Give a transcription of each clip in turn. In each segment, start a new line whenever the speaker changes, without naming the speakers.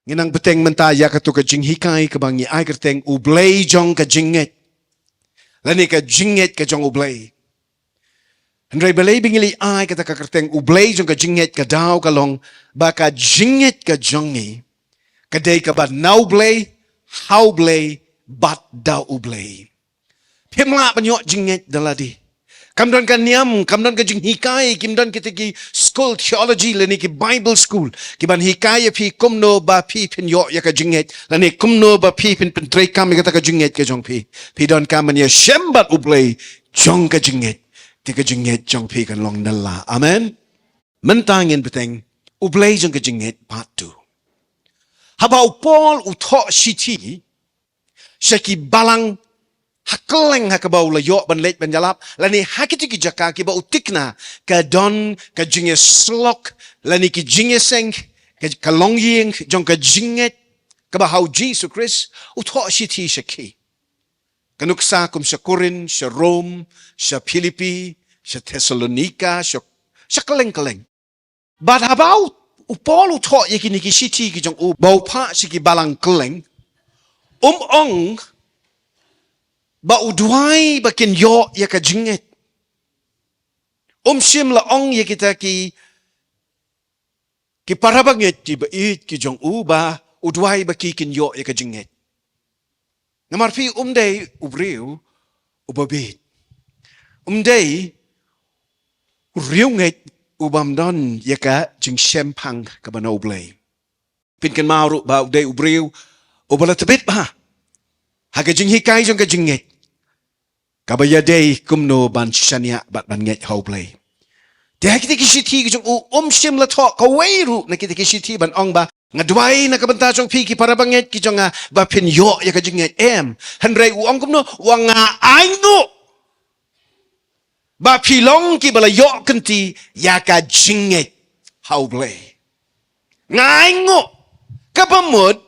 Nginang beteng mentaya katu ka jinghikai ka bangi ai kerteng BLEI JONG ka JINGNGEIT. Lani ka JINGNGEIT ka jong BLEI. Andrei BLEI bingili ai kata ka kerteng BLEI JONG ka JINGNGEIT ka daw kalong baka JINGNGEIT ka jongi. Kadai ka ba now BLEI, how BLEI, bat daw BLEI. Pimla banyo JINGNGEIT daladi. Kamdan ka niyam, kamdan ka jinghikai, kimdan kita ki school theology lani ki Bible school. Kiban hikaya pi kumno ba pi pinyo ya ka JINGNGEIT. Lani kumno ba pi pintrei kami kata ka JINGNGEIT ka jong pi. Pi don kaman ya shembat BLEI jong ka JINGNGEIT. Ti ka JINGNGEIT jong pi kan long nala. Amen. Mentangin beteng BLEI jong ka JINGNGEIT part 2. Habau Paul utok shiti syaki balang hakeleng hakabau layok ban leit ban jalap lani hakiti ki jaka ki ba utikna ka don ka jinge slok lani ki jinge seng ka kalongying jong ka jinget ka ba hau Jesus Christ utok shiti syaki kanuksa kum sa Corinth sa Rome sa Philippi sa Thessalonica sa kaleng but habau Paul utok yakini ki shiti ki jong u bau pa siki balang keleng ong ba udwai ba kinyo ya ka JINGNGEIT. Sim la ong ya kita ki parabanget ki ba it ki jong u ba udwai ba ki kinyo ya ka JINGNGEIT. Namarpi day ubriu ubabit. Day riunget ubamdon ya ka jing shempang ka ba na BLEI. Pinkan maru ba day ubriu ubalatabit ba. Haga jinghikai jong ka JINGNGEIT. Kabaya day kumno ban shania bat ban nget how BLEI. Dia kita kishiti jong sim la talk kawairu na kita kishiti ban ong ba ngadwai na kabanta jong pi ki para banget ki jong ba pinyo ya ka JINGNGEIT handrai ong kumno wanga aingo ba pilong ki bala yo kenti ya ka JINGNGEIT how BLEI. Ngaingo kabamud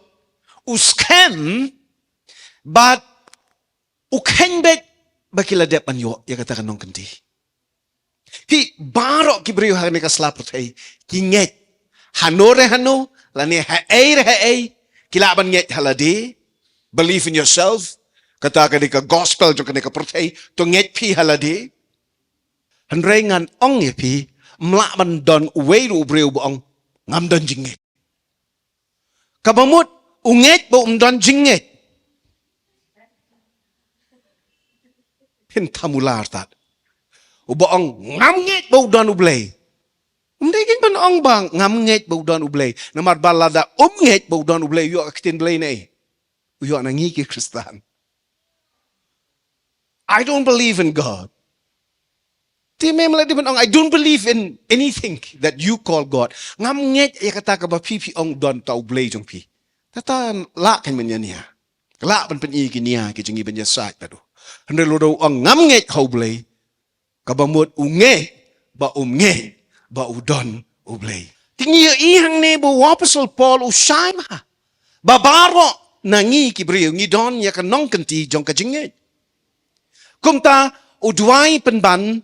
uskem but ukhenbet bakila dep anyo ya kata kanong kanti. Pi barok kibriyo hagni ka slapot hay kinget hanore hano lani hae kilaban nget haladi believe in yourself kata ka ka gospel jong ka protay to nget pi haladi hanrengan ong ye pi mlaban don uweiru briyo boong ngamdon JINGNGEIT. Kabamut unget bo don JINGNGEIT. Tamular tat. Ubaong ngamnget bau don BLEI. Umdegin ban ong bang ngamnget bau don BLEI. Namar balada nget bau don BLEI yo akitin BLEI nei. Yo nangi ki Kristan. I don't believe in God. Ti memang di ban ong I don't believe in anything that you call God. Ngamnget ya kata ka ba pipi ong don tau BLEI jong pi. Tata la kan menya niya. La ban pen i ki niya ki jingi ban ya sak tadu. Handai lo ang ngamnget how BLEI kabamut unge ba udon BLEI. Tingi ihang ne bo apostle Paul usama babaro nangi kibriyo ngidon ya kanong kanti jong ka JINGNGEIT. Kumta udwai penban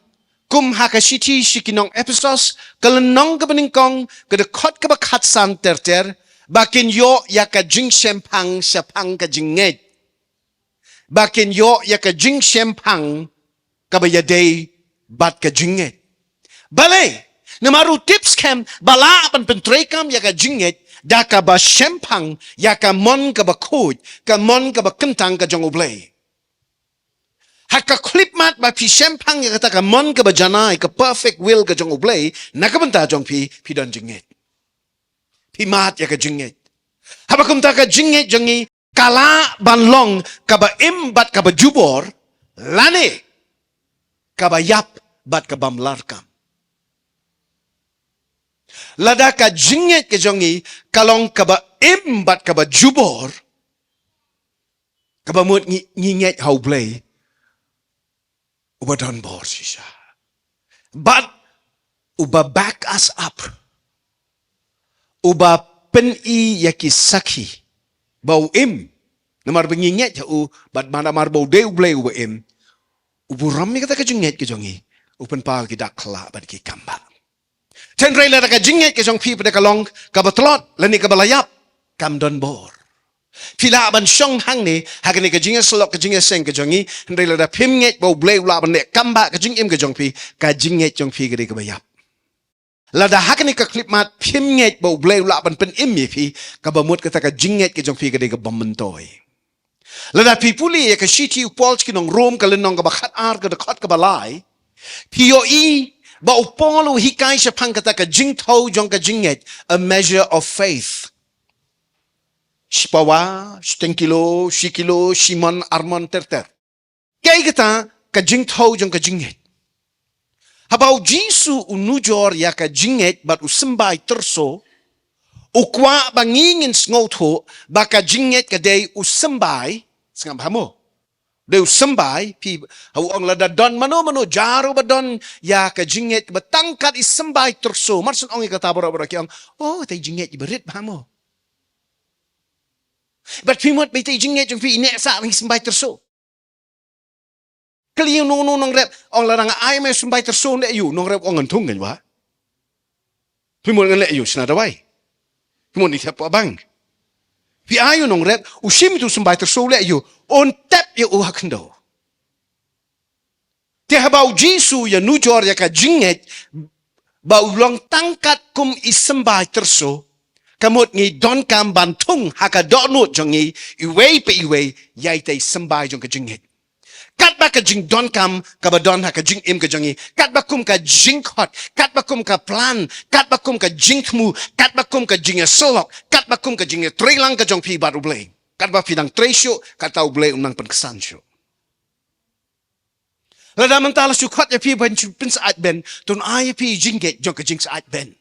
kum hakashiti shikinong Ephesus kalanong kabaningkong kadakot kabakatsan terter bakin yo ya ka jing shempang sa pang ka JINGNGEIT. Bakin yo ya ka jing shempang kabayaday bat ka JINGNGEIT. Balay, namaru tips kem bala pan pentrekam ya ka JINGNGEIT da ka ba shempang ya ka mon ka ba kud ka mon ka ba kentang ka jong BLEI. Haka klipmat ba pi shempang ya ka mon ka ba janay ka perfect will ka jong BLEI nakabanta jong pi don JINGNGEIT. Pi mat ya ka JINGNGEIT. Habakum ta ka JINGNGEIT jongi kala banlong kaba imbat kaba jubor lane kaba yap bat kaba mlarkam lada ka JINGNGEIT ke jongi kalong kaba imbat kaba jubor kaba mut nginget how BLEI uba don bor sisa but uba back us up uba pen i yaki sakhi bau im namar benginget u bad mana mar bau deu blei u im u buram mi kata ka jinget ke jongi upen pal ki dak khla bad ki kamba chen rei la ka jinget ke jong pi pada kalong ka batlot lani ka balayap kam don bor Pila ban syong hang ni hakani ka jinga slok ka jinga seng ka jongi rei la da pim nget bau blei la ban ne kamba ka jing im ka jong pi ka jinget jong pi ka de ka bayap Lada hakani ka klip mat pim nget bau blei la ban pen im mi pi ka bamut ka ta ka jinget ke jong pi ka de ka bammentoi Lada pi puli ya ka shiti u polski nong rom ka lenong ka bakhat ar ka khot ka balai pio i ba u polo hikai sha pang ka ta ka jing thau jong ka jinget a measure of faith Shipawa, Stenkilo, Shikilo, Shimon, Armon, Terter. Kaya kita ka jing thau jong ka jinget. Habau Jisu unujor ya ka jinget bat usembay terso, ukwa bangingin sngoto baka jinget ka day usembay, sangam hamo. Day usembay, pi hawang lada don mano jaro ba don ya ka jinget batangkat isembay terso. Marsan ong ikatabora kiyang, oh tay jinget ibarit hamo. But pimot may jinget yung pi ine sa ang sembay terso. Kali yung nung rep ang larang ay may sembay terso na iyo nung rep ang antung ganyan ba? Pimot nga le iyo sinadaway. Pimot ni pa bang. Pi ayo nung rep usim tu sembay terso le iyo on tap yo uhakndo. Ti habaw Jisu ya nujor ya ka jinget ba ulong tangkat kum isembay terso kamot ngi don kam bantung haka donut jongi iway pe iway yai tay sembay jong ka jinget kat ba ka jing don kam ka ba don haka jing im ka jongi kat ba kum ka jing hot kat ba kum ka plan kat ba kum ka jing mu kat ba kum ka jing solok kat ba kum ka jing trelang ka jong pi baru blay kat ba pinang tresyo kat tau blay unang pengkesansyo lada mentala sukhat ya pi ban pin saat ben ton ay pi jinget jong ka jing saat ben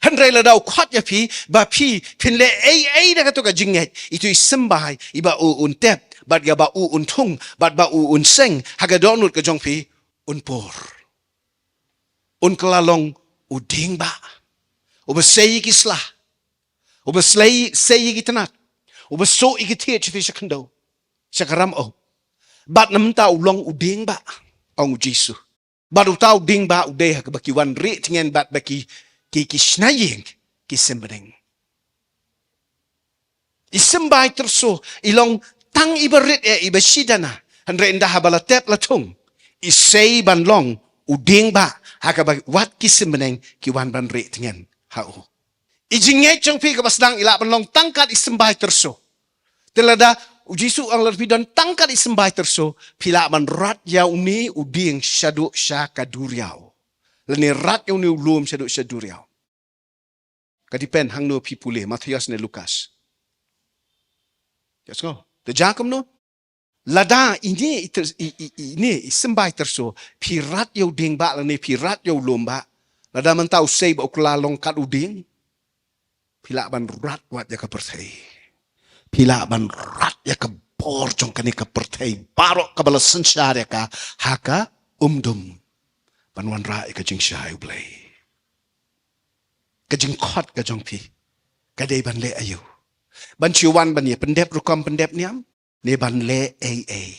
Handrai la daw kwat ya pi ba pi pin le ai da ka to ka jinget itu isembay iba u untep bat ga ba u untung bat ba u unseng haga donut ka jong pi unpor un kelalong u ding ba u besei ki slah u beslei sei ki tanat u beso ki tie chi fi sakando sakaram o bat nam ta u long u ding ba ong Jisu bat u tau ding ba u de ha ka baki wan ri tingen bat baki ki snaying ki sembreng isembay terso ilong tang ibarit ibasidana andre indah habalatep latung isay banlong uding ba hakaba wat ki sembreng ki wan ban ri tingen hao ijinget jong pi kabasdang ila banlong tangkat isembay terso telada Jisu ang larpidon tangkat isembay terso pila man rat ya uni uding syadu syaka duriaw lani rat ya uni ulum syadu syaduriaw Kadipen hang no pipule Matias ne Lukas. Yes go. The Jacob no. Lada ini sembay terso pirat yo ding ba lani pirat yo lomba. Lada man tau say ba uklalong kat uding. Pila ban rat wat ya ka pertay. Pila ban rat ya ka bor jong kani ka pertay. Barok ka balasan syar ya ka haka umdum. Banwan ra ka jing syai blay. Kajing khot ka jong pi kadai ban le ayu ban chiwan ban ye pendep rukom pendep niam ne ban le ai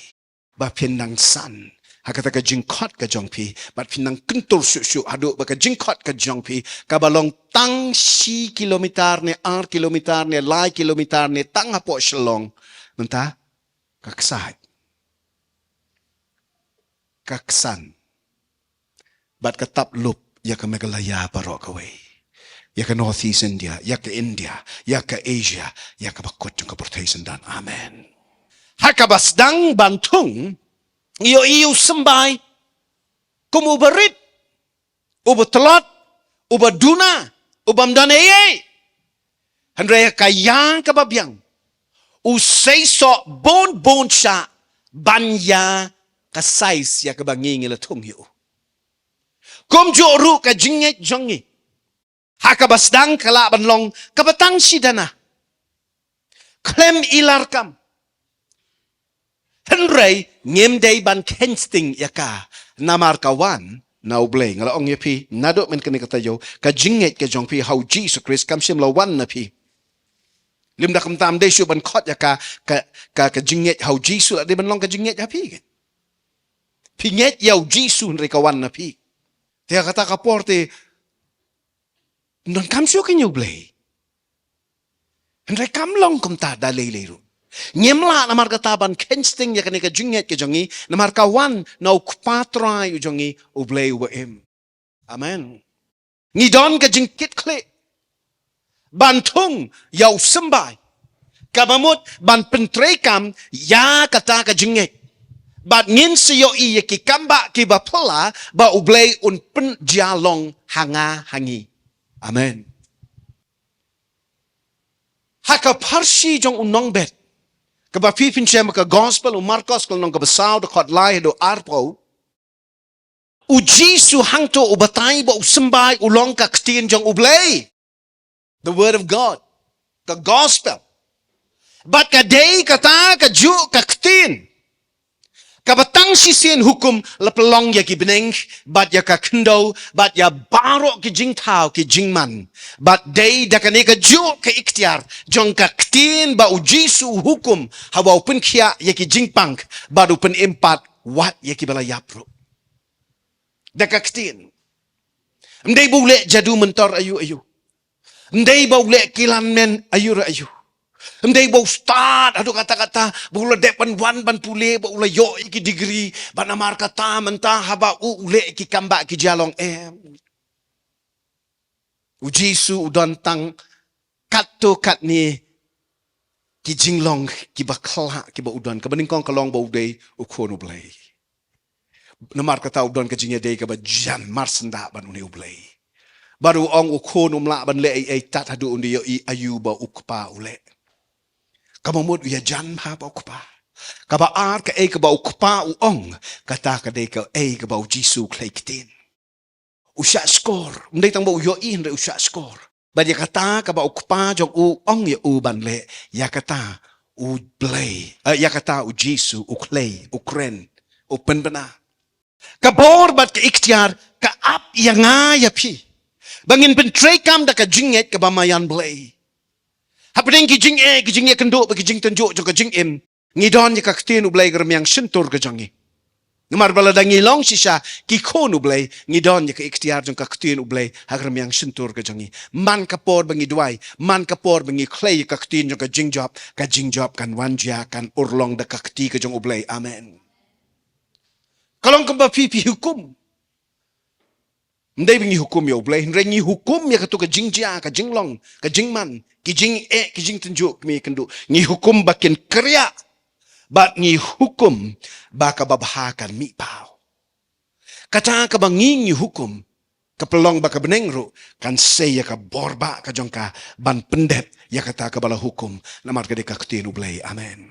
ba pinang san hakata ka jing khot ka jong pi bat pinang kentul su adu ba ka jing khot ka jong pi ka balong tang si kilometer ne ar kilometer ne lai kilometer ne tang apo shalong menta kaksat kaksan bat katap lup ya ka megalaya parok away ya ke Northeast India, ya ke India, ya ke Asia, ya ke bakut yung kaportation dan. Amen. Hakabasdang bantung, iyo sembay, kumubarit, ubatlot, ubaduna, ubamdaneye. Handraya kayang kababyang, usay so bon siya, banya kasais ya kabangingil atung yu. Kumjuru ka jinget jongi. Hakabasdang kalaban long kabatang sidana. Klem ilarkam. Henry ngem day ban kensting yaka namar kawan na ublay ngala ong yapi nadok men kani katayo ka jingget ka jong pi how Jesus Christ kam sim la wan na pi lim da kam tam de shu ban khot ya ka jingget how Jesus de ban long ka jingget ya pi pi nget yaw Jesus re ka wan na pi te kata ka porte non kam shu kan ublay Henry kam long kam ta da le ru Nyemla namar kataban kensting ya kani ka jingget ke jongi namar ka wan na ukpatrai u jongi ublay wa em. Amen. Ngidon ka jingkit kle bantung yaw sembay kabamut ban pentrekam ya kata ka jingget bat ngin siyo iya ki kamba ki bapala ba ublay un pen jialong hanga hangi. Amen. Haka parsi jong unong bet Kaba pipin siya maka gospel o Marcos kung nung kabasaw da kodlay do arpo. U Jisu hangto u batay ba u sembay ulong kaktin jong ublay. The word of God. The gospel. But kaday kata kaju kaktin. Kabatang sisin hukum lapelong ya ki beneng, bat ya kakendo, bat ya barok ki jing tao ki jing man. Bat day da kaneka ju ke ikhtiar, jong kaktin ba u Jisu hukum, hawa upen kia ya ki jing pang, bat upen empat wat ya ki bala yapro. Da kaktin. Mday bule jadu mentor ayu. Mday bule kilan men ayu. Mday bau start adu kata-kata bula depan wan ban pule bula yo iki degree banamar kata mentah haba ule iki kamba ki jalong em. U Jisu udon tang kato kat ni ki jinglong ki bakla ki ba udon ka baning kong kalong ba uday ukon ublay. Namar kata udon ka jingya day ka ba jan marsenda ban uni ublay. Baru ong ukon umla ban le ay tat hadu undi yo i ayu ba ukpa ule. Kamamud uya jan ha ba ukpa. Kaba ar ka ka ba ukpa uong. Kata ka day ka ka ba u Jisu klay kitin. Usya skor. Mday tang ba uyo in re usya skor. Ba ya kata ka ba ukpa jog uong ya uban le. Ya kata u blay. Ya kata u Jisu uklay. Ukren. Upen bana. Kabor bat ka ikhtiar ka ap ya nga ya pi. Bangin pentrekam da ka jinget ka ba mayan blay. Hapedeng ki jing kendo ki jing tenjo jo ka jing em ngidon ka ktin ublay gar myang sentur ka jangi ngamar bala dangi long sisa ki kon ublay ngidon ka ikhtiar jo ka ktin ublay hagar myang sentur ka jangi man kapor bangi duai man kapor bangi clay ka ktin jo ka jing job kan wanja kan urlong da ka kti ka jong ublay. Amen. Kalong ka ba pipi hukum Mday bingi hukum ya ublay ngi hukum ya katu ka jingjia ka jinglong ka jingman ki jing tenjo kami kendo ngi hukum bakin kerja bat ngi hukum baka babahakan mi pau kata ka bangi hukum ka pelong baka benengro kan saya ka borba ka jongka ban pendep ya kata ka bala hukum namar ka deka ktin ublay. Amen.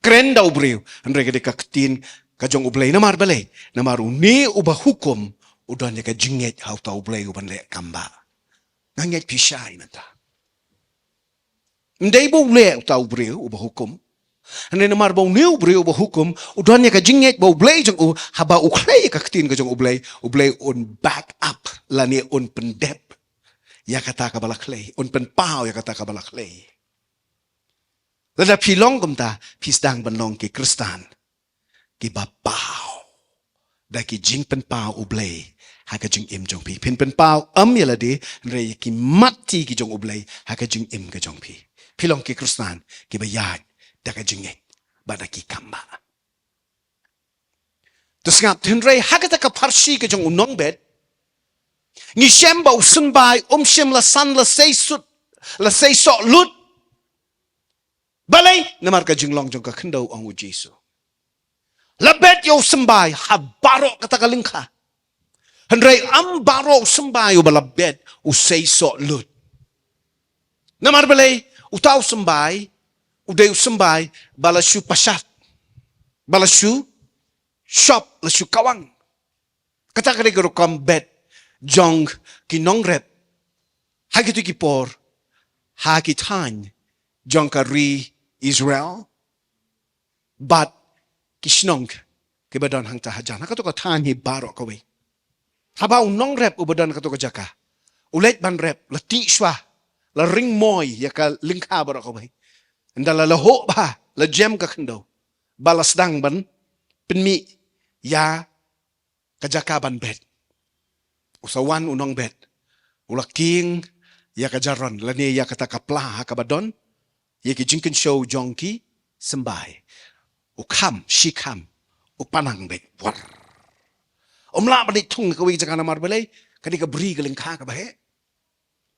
Keren da ubriu andre ka deka ktin ka jong ublay namar balay namar uni ubah hukum udan ya ka jinget hau ta ublay uban le kamba nganget pisay nanta. Mday bo le ta ubriu ubah hukum Hane namar bau new bre uba hukum udan ka jinget bau blay jong u haba uklay ka ktin ka jong ublay on back up lani on pendep ya kata ka balaklay on penpao ya kata ka balaklay lada pilong kumta pisdang banlong ki kristan ki bapao da ki jing penpao ublay ha ka jing im jong pi pin penpao yalade re ki mati ki jong ublay ha ka jing im ka jong pi pilong ki kristan ki bayad daka jingit badaki kamba. Terus ngap tinray hagata ka parsi ka jong unong bed. Ni shemba usunbay shem la san la seisut la seisot lut. Balay namar ka jinglong jong ka kendo ang u Jisu. Labet yo sembay habaro kata kalingka. Henray am baro sembay u balabet u seisot lut. Namar balay utaw sembay uday sembay balasyu pasat balasyu shop lasyu kawang kata kare garo bet jong kinongrep hagitu kipor hagitan jong kari Israel but kisnong kibadon hang tahajan hakato ka tan hi baro kawe Habau nong rep ubadan kato kajaka. Ulet ban rep la ti shwa la ring moy ya ka lingkha barak ko bai. Ndala la ho ba la jam ka kendo. Balas dang ban penmi ya kajaka ban bet. Usawan unong bet. Ulaking ya kajaron la ne ya kata kapla kabadon ya ki jinkin show jongki sembai. Ukam shikam upanang bet. War. Omla ba ni tung ka wi jaka na mar belai kani ka bri ka lingkha ka bahe.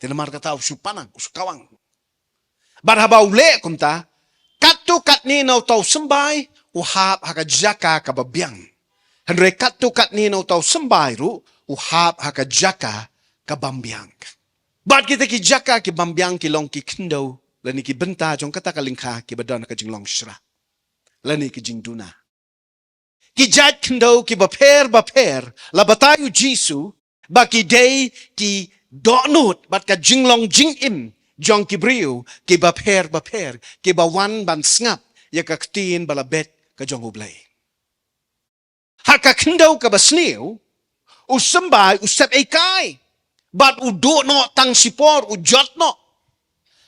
Tinamar kata usu panang usu kawang. Barhabau le kumta katu kat ni no tau sembai uhap haka jaka ka babyang. Henry katu kat ni no tau sembai ru uhap haka jaka ka bambyang. Bad kita ki jaka ki bambyang ki long ki kendo lani ki benta jong kata ka lingkha ki badon ka jing long shra. Lani ki jing duna. Ki jat kendo ki baper la batayu jisu ba ki day ki donut bat ka jing long jing im jong ki briu ki baper ki bawan ban snap ya ka ktin bala bet ka jong ublay. Haka kendo ka basniu usambay usap ekay bat udo no tang sipor ujot no.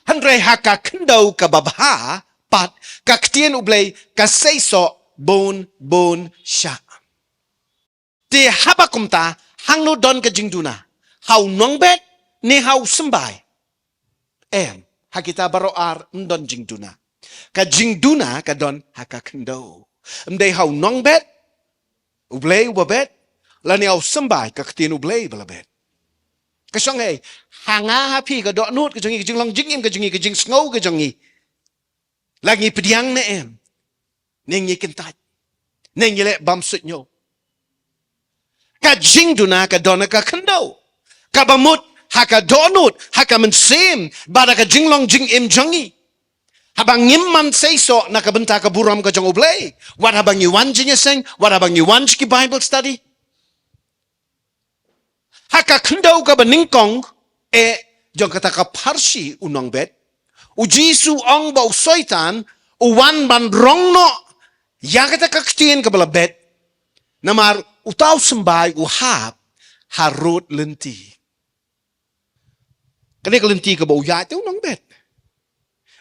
Handre haka kendo ka babha pat ka ktin ublay ka seiso bon sya. Ti habakumta hangno don ka jingduna. Hau nong bet ni hau sembay. Hakita baroar ndon jingduna. Ka jingduna ka don haka kendo. Mday hau nong bet ublay ubabet lani hau sembay ka ktin ublay balabet. Kasong hey hanga hapi ka do nut ka jongi ka jinglong jingim ka jongi ka jing snow ka jongi. Lagi pediang na Neng ye kentat. Neng ye le bamsut nyo. Ka jingduna ka dona ka kendo. Ka bamut haka donut haka mensim bada ka jinglong jing im jongi. Habang ngimman seiso na kabenta ka buram ka jong oblay. What habang yuwan jinya sing? What habang yuwan ki Bible study? Haka kendo ka baningkong jong kata ka parsi unong bet. Ujisu ong ba usoitan uwan ban rong no. Ya kata kaktiin ka bala bet. Namar utaw sembay uhap harut lenti. Kani ka lenti ka ba uyat yung nang bet.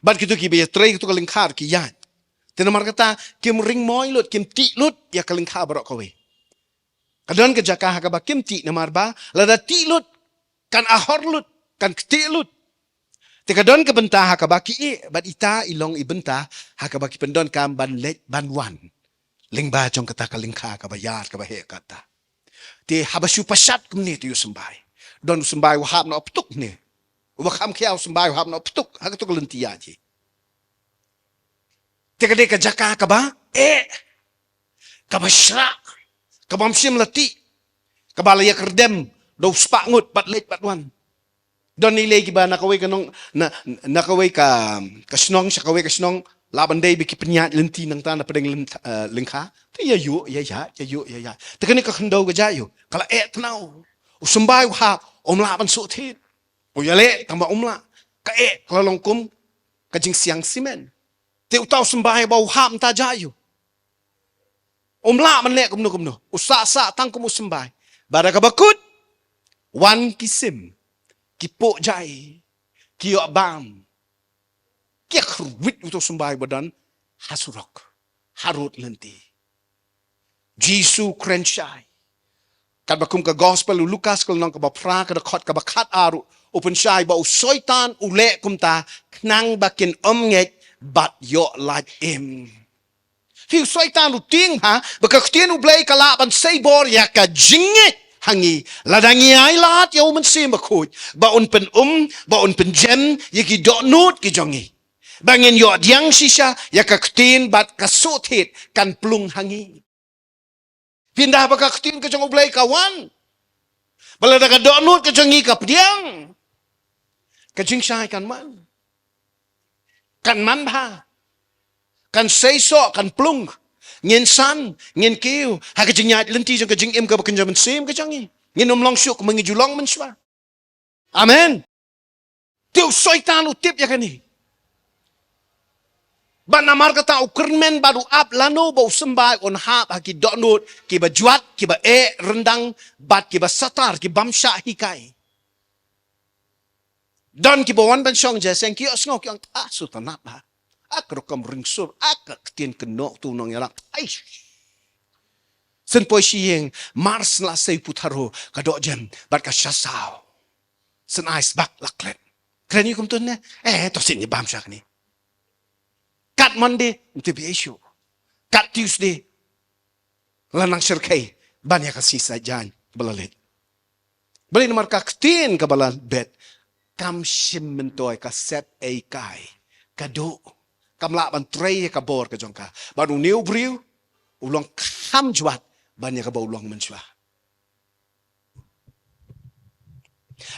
Ba't kito ki ba tray kito kalingkar ki yan. Tinamar kata kim ring moy lut kim ti lut ya kalingkar barok kawe. Kadon ka jaka ka ba kim ti namar ba lada ti lut kan ahor lut kan kti lut. Tikadon ka benta hakaba ki bat ita ilong ibenta hakaba ki pendon kam ban let ban wan. Lingba jong kata kalingka ka bayar ka bahe kata. Ti habasyu pasat kumni ti sembay. Don sembay wahab na optuk ni. Wakam kiaw sembay wahab na optuk hakato kalentiya ji. Tikade ka jaka ka ba? Kabasra. Kabamsim lati. Kabalaya kerdem do spangut bat let bat wan. Don nilay kiba nakaway ka nung nakaway ka kasnong sa kaway kasnong laban day biki penyat lenti nang ta na padang lingka ti yayu ya tekani ka khandaw ga jayo kala tnaw usambay ha omlaban suthit o yale tamba umla ka kala longkum ka jing siang simen ti utaw sambay ba ha ta jayo omla man le kumno usa tang kum usambay bara ka bakut wan kisim kipo jai kiyo bam kiyak ruwit uto sembay badan hasurok harut lenti Jisu krensyai kad bakum ka gospel Lukas kal nang ka bapra ka dakot ka bakat aru open syai ba usoitan ule kumta knang bakin omnget bat yo like im hiu soitan ruting ha baka ktien ublay kalaban saybor ya ka jingit hangi ladangi ay lahat yaw man si makut baon pen jem yaki donut ki jongi bangin yo diang sisa ya kaktin bat kasutit kan plung hangi pindah ba kaktin ka jong ublay kawan balada ka donut ka jongi ka pdiang ka jing sai kan man ba kan seiso kan plung ngin san, ngin kiu, haka jing nyat lenti jong ka jing im ka bakan jaman sim ka jangi. Ngin long syuk mengijulong man siya. Amen. Tiu soitan utip ya kani. Ban namar kata ukermen baru ap lano bau sembai on hap haki donut ki ba juat ki ba rendang bat ki ba satar ki bamsha hikai. Dan ki ba wan ban syong jaseng ki osngok yang sutanap ha. Ak rokam ringsur ak ketien kenok tu nong yarak. Aish. Sen poi sieng mars la sei putaro kadok jem bat ka syasau. Sen ais bak laklet. Keren yu kum tun ne? To sin ni bamsha ni. Kat Monday, itu issue. Kat Tuesday, lanang syirkay, banyak kasih sajan belalit. Beli nomor kaktin ke balan bet, kam sim mentoy ka set ay kai, kado, kam laban tray ka bor ka jongka. Baru new brew, ulang kam juat, banyak ka ba ulang menswa.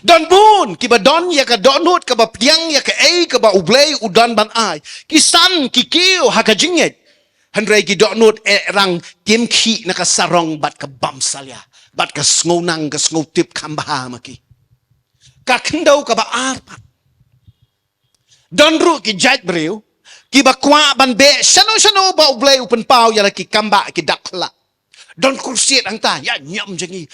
Dan bun, kiba don ya ka donut, kaba piang ya ka ka ba ublay udan ban ay. Kisan, kikiyo, haka jingit. Handray ki donut rang kimki na ka sarong bat ka bamsalya. Bat ka sngonang ka snotip kambaha maki. Kakendaw ka ba arpat. Donru ki jait brew, kiba kwa ban be, shano ba ublay upan pao ya ki kamba ki dakla. Don kursiet ang ta, ya nyam jangi.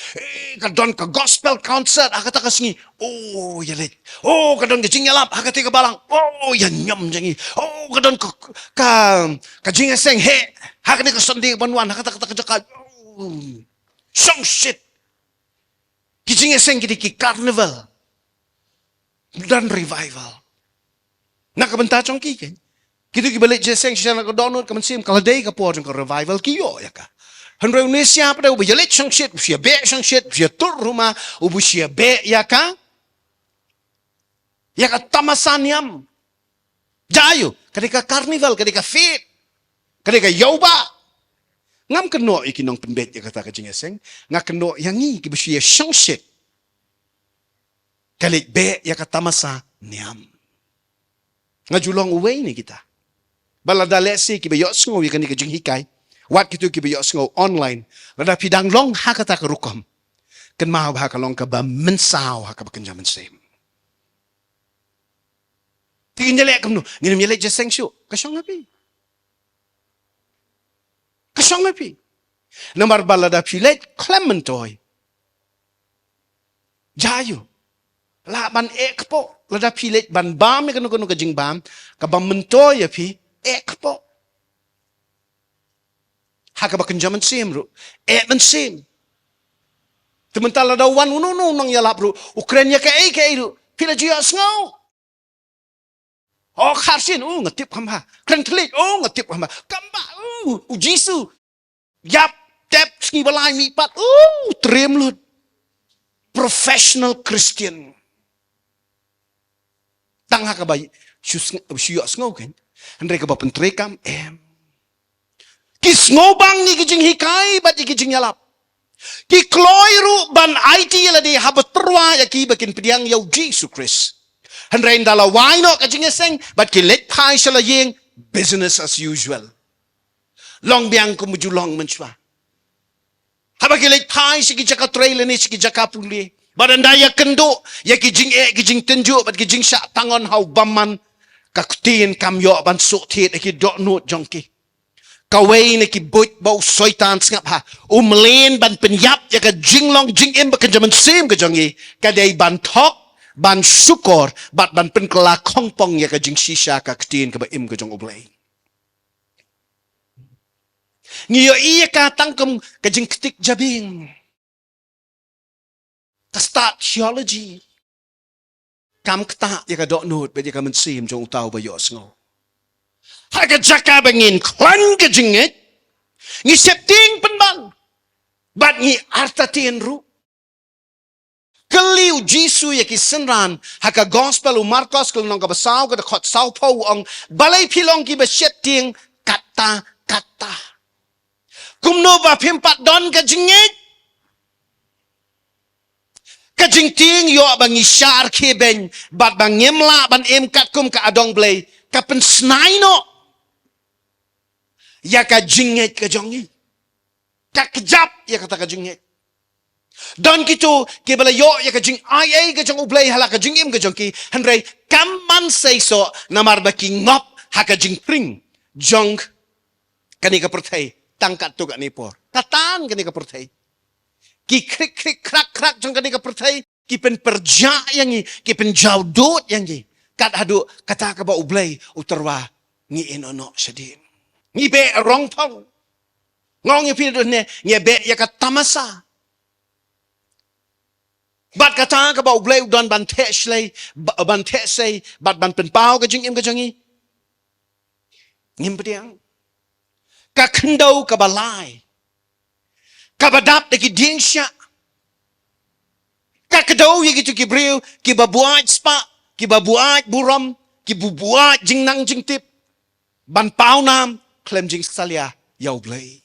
Kadon ka gospel concert, akata kasngi. Oh, yalit. Oh, kadon ka jingalap, akati ka balang. Oh, ya nyam jangi. Oh, kadon ka jingaseng, he. Hakani ka sandi banwan, akata ka jaka. Oh, song shit. Ki jingaseng kiti ki carnival. Dan revival. Nakabenta chong ki ken. Kito ki balik jingaseng, siya nakadonod, kamansim, kaladay ka po, ka revival, kiyo, ya ka. Handrai Indonesia pada ubi jelit sang shit, ubi be sang shit, ubi tur rumah, ubi be ya ka tamasan yam. Jayu, ketika karnival, ketika fit, ketika yoba. Ngam keno ikinong penbet ya kata kajingeseng, ngak keno yang ni ubi sang shit. Kalik be ya ka tamasa niam. Ngajulong uwe ni kita. Balada lesi kiba yosngo ikan ikajing hikai. Wat kitu kibayos ngo online. Lada pidang long hakata karukom. Kan mau haka long ka ba mensaw haka ba kanya mensem. Tingin nyelek kam no. Nginam nyelek jaseng syu. Kasyong api. Kasyong api. Namar balada pilet Clementoy. Jayu. Laban ekpo. Lada pilet ban bam ya kanu kajing bam. Kabam mentoy api ekpo. Haka ba kenjaman sim ru. Men sim. Tementala daw wan uno nang yalap ru. Ukrainya ka ru. Pila jiya sngaw. Oh Khasi ngatip kamba. Kren telik ngatip kamba. Kamba Jisu. Yap tep ski balai mi pat. Trim lut. Professional Christian. Tang haka ba syuya sngaw kan. Handre ka ba pentrekam Kis ngobang ni kijing hikai bat kijing yalap. Ki kloiru ban IT yala di habat perwa ya ki bakin pediang yau Jesus Christ. Handrain dala waino kijing eseng bat ki let pai sala yeng business as usual. Long biang kumuju long menchwa. Haba ki let pai si ki jaka trailer ni si ki jaka puli. Badanda ya kendo ya kijing tenju bat kijing syak tangon hau baman kakutin kamyo ban sok tit ki dok not jongki. Kaway na kibut bau soitan ngap ha. Umlen ban penyap ya ka jinglong jingim ba kanjaman sim ka jongi. Kaday ban tok, ban syukur, bat ban penkela kongpong ya ka jing shisha ka ketin ka ba im ka jong ublay. Ngiyo iya ka tangkem ka jing ketik jabing. Ka start theology. Kam kta ya ka dok nut ba ya ka mensim jong utaw ba yos ngo. Haka jaka bangin klan ke jingit. Ngi septing penbang. Bat ngi artatin ru. Keliu Jisu ya kisenran. Haka gospel u Marcos kung nong kabasaw ka dakot saw po ang balay pilong ki ba septing kata. Kumno ba pimpat don ka jingit. Kajingting yo bang isyar kibeng. Bat bang ngimla ban imkat kum ka adong blay. Kapen snaino. Ya ka jingit ka jongi. Ka kejap ya kata ka jingit. Dan gitu kibala yo ya ka jing ai ka jong ublay hala ka jingim ka jongki. Handray kaman say so namar baki ngop ha ka jing pring. jong kani ka pertai tangkat tu kani por katan kani ka pertai ki krik krik krak krak jong kani ka pertai ki pen perja yang ni ki pen jaudot yang ni kat hadu kata ka ba ublay utarwa ngi enono sedin ngi be rong thong ngong ye pi ne ngi be ya ka tamasa bat kata ka ba ublay udon ban the shlei ban the sei bat ban pen pau ka jing im ka jangi ngim pediang ka kendau ka balai ka badap de ki ding sha ka kedau ye gitu ki breu ki babuat spa ki babuat buram ki bubuat jingnang jingtip ban pau nam klem jing salia yau blai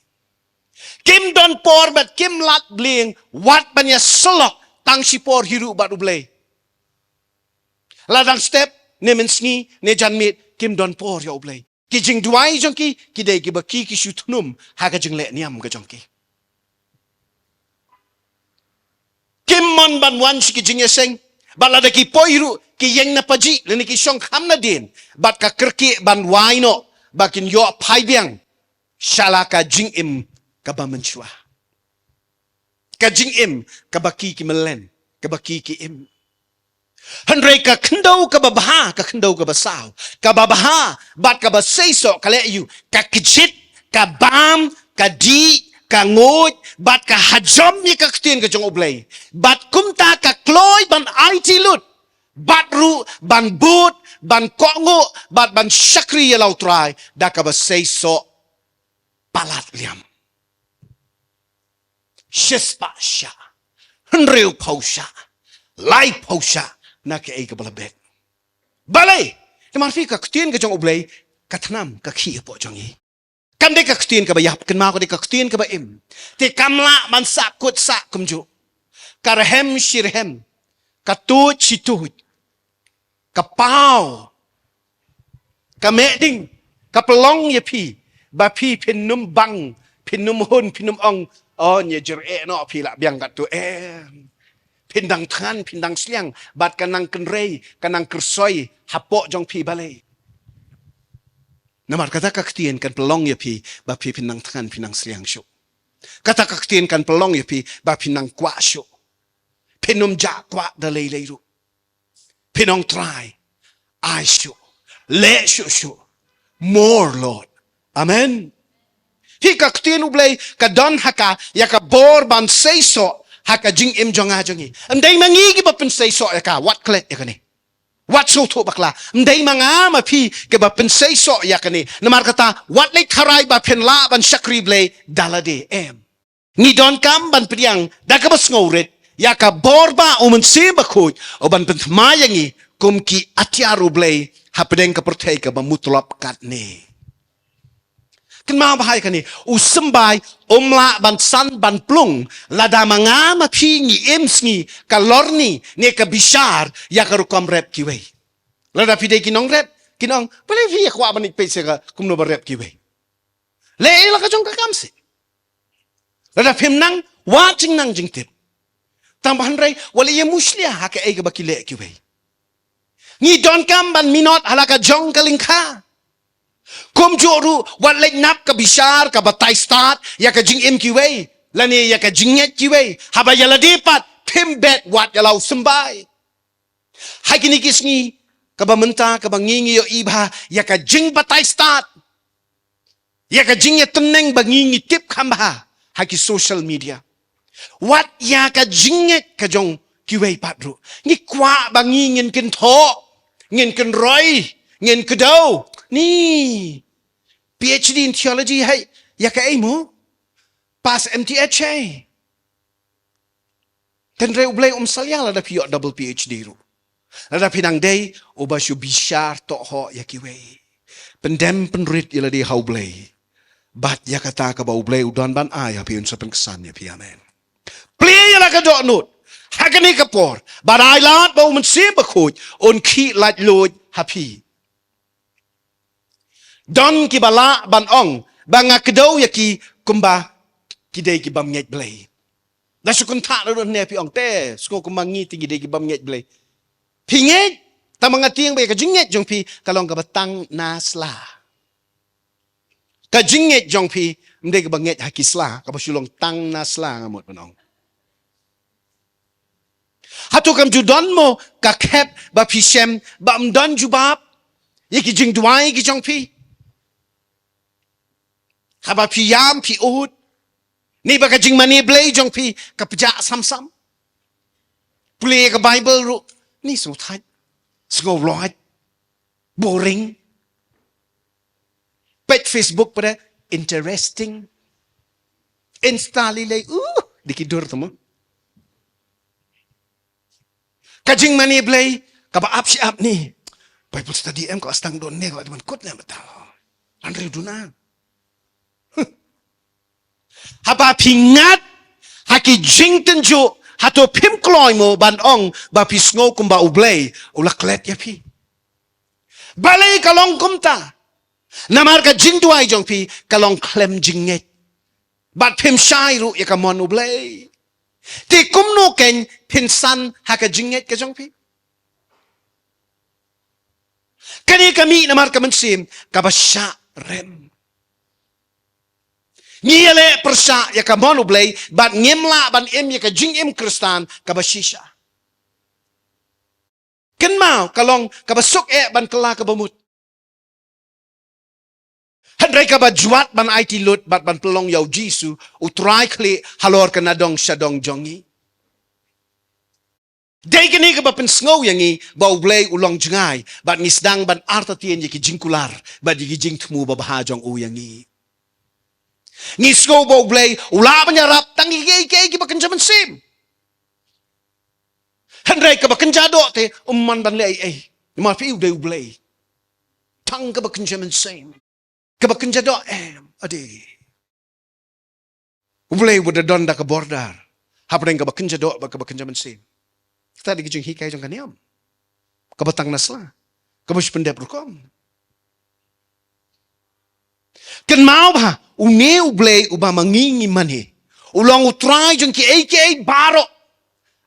kim don por bat kim lat bling wat banya selok tang sipor hiru bat ublai ladang step ne mensngi ne janmit kim don por yau blai ki jing duai jongki ki dei ki baki ki shutnum ha ka jing le niam ka jongki kim mon ban wan ki jing yeseng balada ki poiru ki yeng na paji le ki song kham na din bat ka kerki ban wai no bakin yo pai biang shala ka jing im ka ba menchua ka jing im ka baki ki melen ka baki ki im Handrai ka kendau ka babaha ka kendau ka basaw ka babaha bat ka basaiso ka le yu ka kijit ka bam ka di ka ngoj bat ka hajom ni ka ktin ka jong oblay bat kumta ka kloy ban IT lut bat ru ban but ban kongo bat ban shakri ya lau try da ka basaiso palat liam shispa sha handrai pausha lai pausha na ke ka balabek balai te marfi ka ktin ka jong oblay katnam ka khi po jongi kam de ka ktin ka bayap kan ma ko de ka ktin ka ba im te kamla man sa kut sa kumju karhem shirhem ka tu chitu ka pau ka meding ka pelong ye pi ba pi pinum bang pinum hun pinum ong on ye jer e no pi la biang kat tu pindang than pindang sliang bat kanang kenrei kanang kersoi hapo jong pi balai namar kata kaktien kan pelong ya pi ba pi pindang than pindang sliang syu kata kaktien kan pelong ya pi ba pindang kwa syu pinum ja kwa da lei lei ru pinong try I syu le syu more lord amen hi kaktien ublei ka don haka ya ka bor ban sei so haka jing im jonga jongi andai mangi ki ba pen sei so ka wat kle ya kani wat so tho bakla andai manga ma phi ke ba pen sei so ya kani namar kata wat le kharai ba pen la ban shakri ble dalade em ni don kam ban priang da ka bas ngauret ya ka borba umun se ba khoj o ban pen ma yangi kum ki atyaru ble hapdeng ka perthai ka ba mutlap kat ne kan ma bahai kani usembai omla ban san ban plung lada manga ma phi ngi emsngi ka lorni ne ka bishar ya ka rukom rep kiwe lada pide kinong rep kinong pale vi ko abanik pese ka kumno ba rep kiwe le la ka jong ka kamse lada phim nang watching nang jingtip tambahan rai wala ye muslia ha ka e ka bakile kiwe ni don kam ban minot halaka jong ka lingkha kum joru wat lek nap ka bishar ka batai start ya ka jing im kiwe lani ya ka jinget kiwe haba ya la depat pim bet wat ya lau sembai hakini kisni ka ba menta ka ba ngingi yo iba ya ka jing batai start ya ka jing ya teneng ba ngingi tip khamba haki social media wat ya ka jinget ka jong kiwe patru ni kwa ba ngingin kin tho ngin kin roi ngin kedau ni PhD in theology hai ya ka emu pas MTH hai kan re ublay salyang la da pio double PhD ru la da pinang day oba shu bishar to ho ya kiwe pendem penrit ya la di hau blay bat ya kata ka ba ublay udan ban ya piun sa pengkesan ya pi amen play ya la ka do nut hakani ka por but I lat ba um se ba khoj on khi lat loj happy don ki bala ban ong banga kedau ya ki kumba ki dei ki bam nyet blai da sukun tha ro ne pi ong te sko kumangi ti dei ki bam nyet blai pi nget ta manga tiang ba ka jinget jong pi kalong ka batang nasla ka jinget jong pi mde ka banget hakisla ka pasulong tang na sla ngamot panong hatu kam judon mo ka kep ba pi shem ba mdon jubab yiki jing duai ki jong pi ka ba pi yam pi uhud ni ba ka jing mani blei jong pi ka pja sam sam play ka bible ru ni so thai sngov loi boring pet Facebook pada interesting insta lilay dikidur tamo kajing mani blay kaba up si up ni Bible study ko astang don ne ko man kot na betal andre duna haba pingat haki jingten jo hato pim kloy mo ban ong ba pisngo kumba ublay ulaklet ya pi balay kalong kumta namar ka jing duai jong pi kalong klem jinget bat pim shai ru ya ka mon ublay ti kumno ken pinsan haka jinget ka jong pi kani kami namar ka mensim ka basya rem ngiyale persya ya ka mon ublay bat ngemla ban em ya ka jing em kristan ka basisha ken mau kalong ka basuk ban kala ka bamut Handrai ka ba juat ban IT lut bat ban pelong yau Jisu utrai kli halor ka nadong syadong jongi. Day kini ka ba pensngaw yangi ba ublay ulong jengay bat ngisdang ban arta tien yaki jingkular bat yaki jing tmu ba bahajong uyangi. Ngisngaw ba ublay ula banyarap tangi kay ki ba kenjaman sim. Handrai ka ba kenjado te umman ban le ay mafi ublay tang ka ba kenjaman sim. Kabakan jado adi. Ublay wada don da ka bordar. Hapren kabakan jado ba kabakan jaman sin. Kita di kijing hikay jong kaniam. Kabatang nasla. Kabus pendep rukom. Kan mau ba une ublay uba mangingi mani. Ulang utray jong ki baro.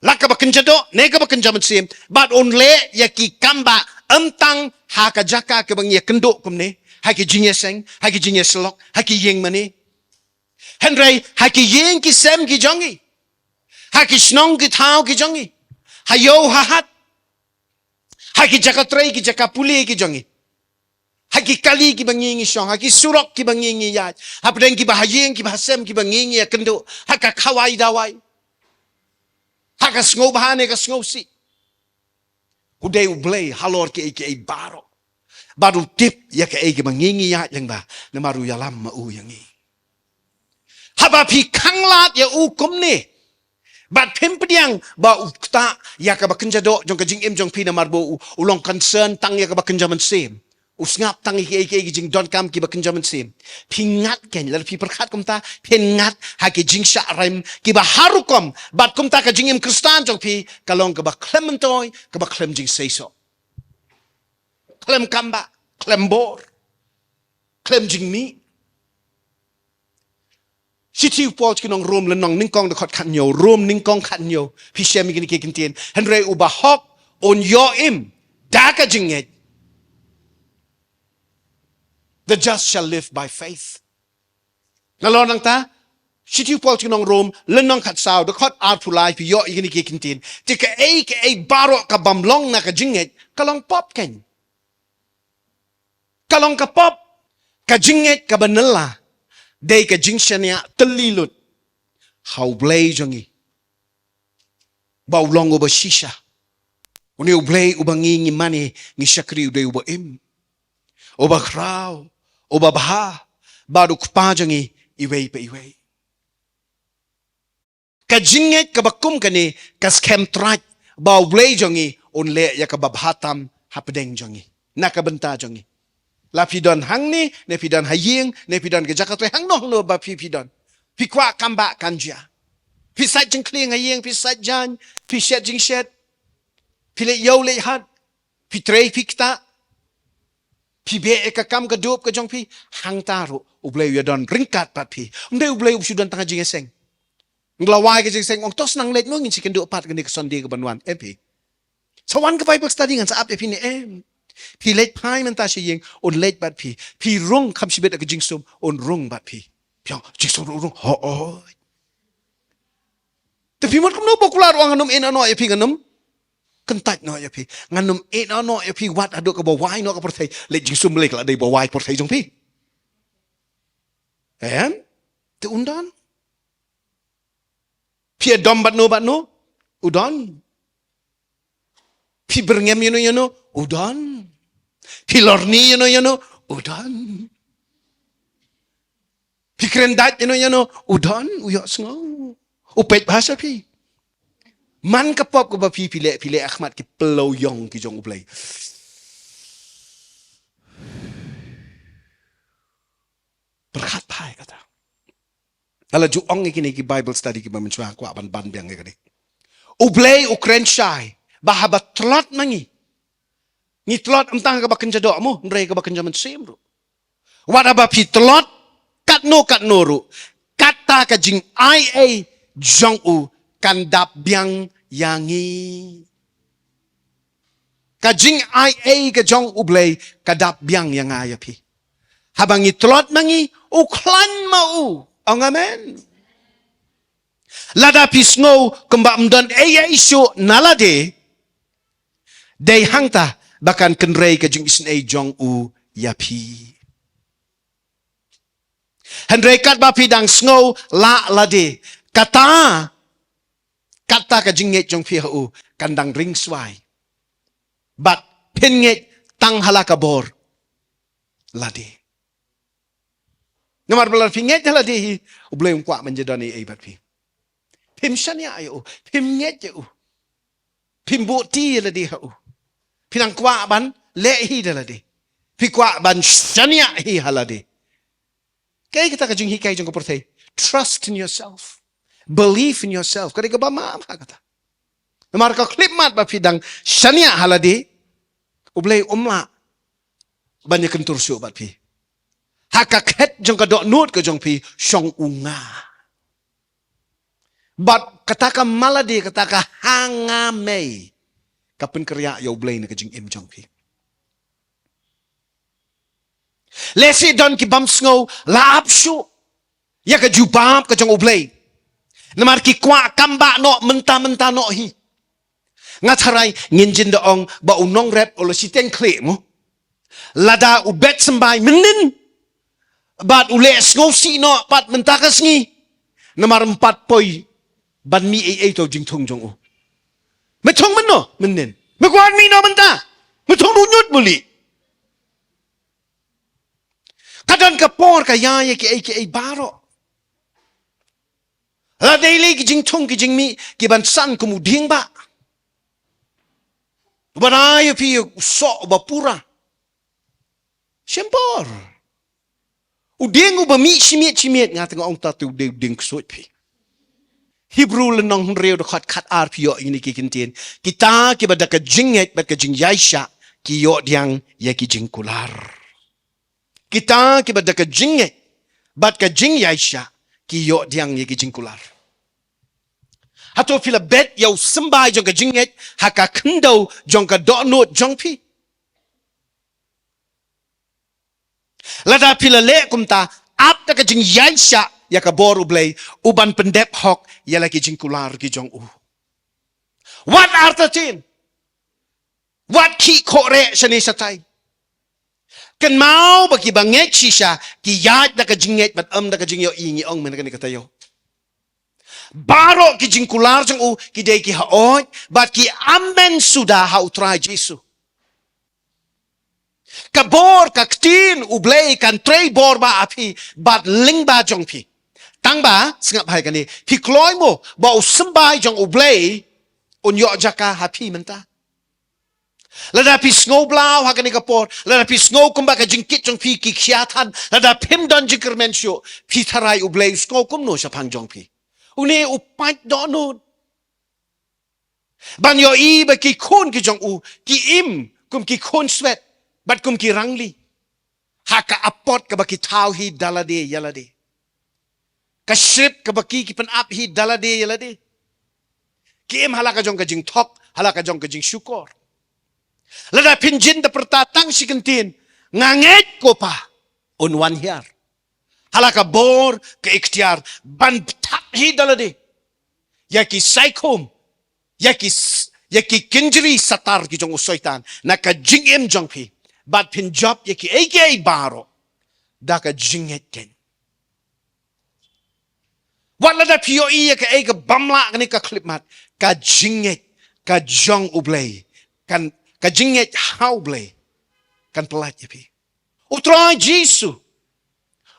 La kabakan jado ne kabakan jaman sin. Bat onle yaki kamba entang haka jaka kabang ya kenduk kumne. Haki jingye seng, haki jingye selok, haki yeng mani. Henry, haki yeng ki sem ki jongi. Haki snong ki tau ki jongi. Hayo hahat. Haki jakatrei ki jakapuli ki jongi. Haki kali ki bangingi syong, haki surok ki bangingi yaj. Hapdeng ki bahayeng ki bahasem ki bangingi ya kendo. Haka kawai dawai. Haka sngow bahane ka sngow si. Hudai ublay halor ki baro. Baru tip ya ke ege mangingi ya yang ba na maru yalam ma u yangi haba pi kanglat ya u kumne bat pempediang ba ukta ya ka bakenjado jong ka jing em jong pi na marbo ulong concern tang ya ka bakenjaman sem usngap tang ege jing don kam ki bakenjaman sem pingat ken lar pi perkhat kumta pingat ha ki jing sha rem ki ba harukom bat kumta ka jing em kristan jong pi kalong ka ba clementoy ka ba clem jing seiso klem kamba, klem bor, klem jingmi. Siti upol kinong rom lenong ningkong dekot kanyo, rom ningkong kanyo, pisya mi gini kikintin. Henry ubahok on yo im, daka jinget. The just shall live by faith. Nalonang ta, siti upol kinong rom lenong katsaw dekot arpulay pi yo gini kikintin. Tika ay baro ka bamlong na ka jinget, kalong pop ken. Kalong ka pop, ka jinget ka banela, day ka jingsya niya telilut. How blay jongi. Baulong uba shisha. Uni ublay uba ngingi mani, ngi syakri uday uba im. Uba kraw, uba baha, baru kupa jongi, iway pa iway. Ka jinget ka bakum kani, ka skem trat, baublay jongi, unle ya ka babhatam, hapedeng jongi. Nakabenta jongi. La pidon hang ni, ne pidon haying, ne pidon ke Jakarta hang no ba pidon. Pi kwa kamba kanja. Pi sat jeng kling haying, pi sat jan, pi shet jeng shet. Pi le yo le hat, pi trei pi kta. Pi be e ka kam ka dup ka jong pi hang taru ublay ya don ringkat pat pi. Unde ublay ubsudan tanga jeng seng. Nglawai ka jeng seng ong tos nang let mo ngin siken do pat ka ni ka sondi ka banwan epi. So wan ka Bible study ngan sa ap epi ni em. พี่เล็ดพายมันตาเชียงอนเล็ดบัดพี่รุ่งคำชีวิตกับจิงซุมอนรุ่งบัดพี่พี่จิงซุมรุ่งโอ้ยแต่พี่มันก็นู้บอกลาดวางนมเอ็นน้อยพี่กันนมกันตัดน้อยพี่งานนมเอ็นน้อยพี่วัดอดูกับบ่าวน้อยกับประเทศเล็ดจิงซุมเล็กละได้บ่าวประเทศจงพี่แต่อุนดอนพี่ดอมบัดโนอุดอนพี่เบรเงมยูโนอุดอนพี่ลอร์นี่ยูโนอุดอนพี่เครนดัตยูโนอุดอนอุยอสงอุเป็ดภาษาพี่มันกระปอบกับพี่เละอัคมัดกิเปลวยองกิจงอุเปลยประคัดพายกันท่าแล้วจู่องไอ้กินไอ้กิ Bible study กิมันช่วยกว่าบันเบียงไอ้กันดิอุเปลยอุเครนชายbah habat telat mangi ni telat entah ka bakan jadok mu ndrei ka bakan jaman sim ru wat aba pi telat kat no ru kata ka jing ia jong u kan dap biang yangi ka jing ia ka jong u blei ka dap biang yang aya pi habangi telat mangi u klan mau amen lada pisngo kembak mdan isu nalade day hangta bakan kenrei ka jing isen ay jong u yapi henrei kat bapi dang snow la de kata ka jing nget jong pi u kandang ring swai bat pin nget tang halaka bor la de namar belar pi nget la de u blem kwa menjedani ai bat pi pim shania ai u pim nget je u pim buti la de uพี่นังกว่าบันเละฮีเดลดีพี่กว่าบันชันยาฮีฮัลดีแกก็ตากจึงฮีแกจงกับประเทศ trust in yourself believe in yourself ก็ได้ก็บ้ามาก็ตามาร์ก็คลิปมาดแบบพี่ดังชันยาฮัลดีอุบเลยละบันยักันตุรสูบัดพี่หากเข็ดจงกระโดดนูดก็จงพี่ชงอุงาบัดกตากมาลดีกตากหางาเมยkapan kerja ya ublay na kajing imjong pi. Lesi don ki bamsngo laap shu ya kajubab kajong ublay. Namar ki kwa kamba no menta no hi. Ngataray nginjin doong ba unong rep olo si ten kle mo. Lada ubet sembay menin. Bat ule sngo si no pat mentakas ngi. Namar 4 poy ban mi ay to jing thong jong o.ไม่ทงมันเนาะมันเน้นไม่กวาดมีเนาะมันตาไม่ทงดูยุดบุลีกระดอนกระปอร์กระยายกี่ไอ้บาร์แล้วเดลี่กิจิงทงกิจิงมีกิบันสันกุมุดิ้งบะบารายพี่สอบบปูระเชมปอร์อุดิ้งอุบะมีชิเมียงาตังองตาตูเดดิ้งสวยพี่Hebrew lenong reo dekat kat arpio ini kikintin kita kibada ka jinget bat ka jing yaisha ki yo diang ya ki jing kular kita kibada ka jinget bat ka jing yaisha ki yo diang ya ki jing kular hato fila bet yau sembai jong ka jinget haka kendau jong ka donut jong pi lada fila le kumta ap ta ka jing yaisha ya ka boru blay uban pendep hok ya lagi jingkular ki jong u what artatin what ki kore shani satai kan mau bagi banget shisha ki yad da ka jinget bat da ka jingyo ingi ong men ka tayo baro ki jingkular jong u ki dei ki haoy bat ki amben sudah ha utrai jesu kabor kaktin ublay kan trei bor ba api bat ling ba jong pi tang ba singap hai kan ni pi kloi mo ba usmbai jong ublay on yo jaka happy menta lada pi snow blau ha kan ni kapor lada pi snow kumba ka jingkit jong pi ki khiatan lada pim don jikr mensyo pi tharai ublay snow kum no sapang jong pi uni upat do no ban yo I ba ki khon ki jong u ki im kum ki khon sweat bat kum ki rangli haka apot ka ba ki thau hi dalade yalade kashrip kabaki ki pan ap hi dalade yalade kim halaka jong ka jing thok halaka jong ka jing shukor Lada pinjin da pertatang si kentin. Nganget ko pa. On one year. Halaka bor ke ikhtiar. Ban tak hidalade. Yaki saikom. Yaki kinjri satar ki jong usoitan. Naka jingem jong pi. Bat pinjab yaki eke baro. Daka jinget ken. Wala da piyo iya ka eke bamla kani ka klipmat. Ka jinget. Ka jong ublay. Kan ka jinget how blay. Kan pelat ya pi. Utroy Jesu.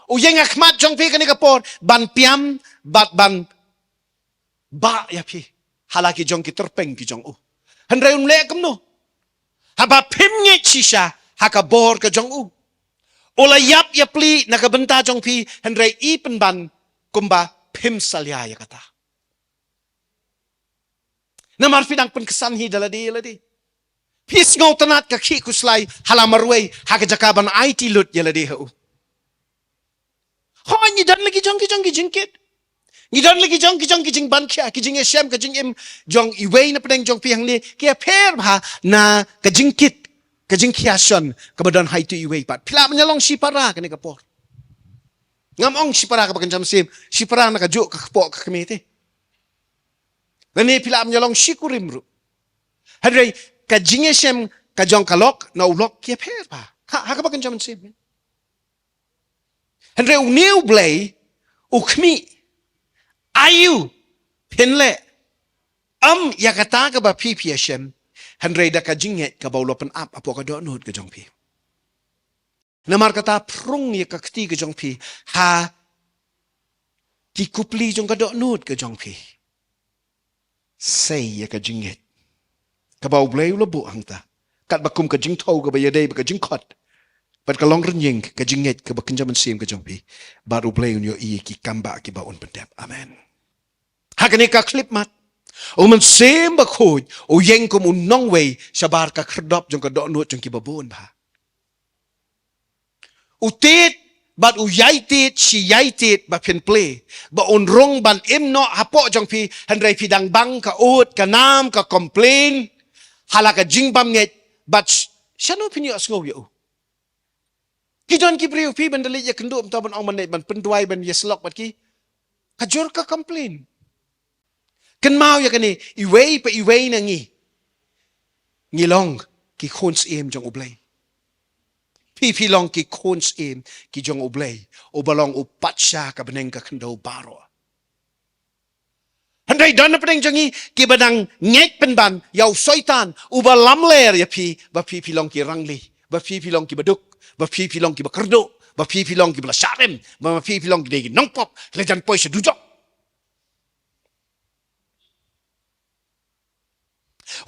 Uyeng akmat jong pi kani ka por. Ban piam. Bat ban. Ba ya pi. Halaki jong ki terpeng ki jong u. Handray unle kam no. Haba pimnge chisha. Haka bor ka jong u. Ola yap ya pli nakabenta jong pi. Handray ipen ban. Kumba pim salya ya kata. Namar pinang penkesan hi daladi. Pis ngau tanat ka ki kuslay halamarway haka jakaban IT lut yaladi hu. Ho ni dan lagi jong ki jingkit. Ni dan lagi jong ki jing ban kya ki jing esem ka jing im jong iway na pedang jong pi hang ni kia per ha na ka jingkit ka jing kiason ka badan hai tu iway pat. Pila menyalong si para ka ni kapor. Ngamong si para ka bakan jam sim si para na ka juk ka kapok ka kemete. Lani pila menyalong si kurimru. Hadray ka jingesem ka jong kalok na ulok kia per pa. Ha ka bakan jam sim. Hadray uniu blay ukmi ayu penle yakata ka ba PPSM handray da ka jinget ka baulopan up apo ka donut ka jong pi. Namar kata prung ya ka kti ka jong pi ha ki kupli jong ka donut ka jong pi. Say ya ka jinget. Ka bau blay ulo hangta. Kat bakum ka jing tau ka ba yaday ba ka jing kot. But ka long renyeng ka jinget ka ba kenjaman sim ka jong pi. Baru blay unyo iya ki kamba ki ba un pendep. Amen. Hakani ka klip mat. O man sim ba khoj. O yeng kum unong way sabar ka kredop jong ka donut jong ki babon ba. Utit bat uyaitit si yaitit ba pen play. Ba unrong ban imno hapo jong pi handray pidang bang ka ut ka nam ka complain. Halaka jingbam nget bat siano pinyo asngaw yo. Kijon ki priyo pi bandali ya kendo taban ang manay ban penduay ban yeslok bat ki. Kajor ka complain. Kan mau ya kani iway pa iway na ngi. Ngilong ki khons em jong ublay. Pi long ki khons em ki jong ublay. O balong upat siya ka beneng ka kendo baro. Handai dan pedeng jangi ki badang ngek penban yaw soitan uba lamler ya pi ba pi long ki rangli ba pi long ki baduk ba pi long ki bakerdo ba pi long ki blasarem ba pi long ki degi nongpop lejan poi sedujok.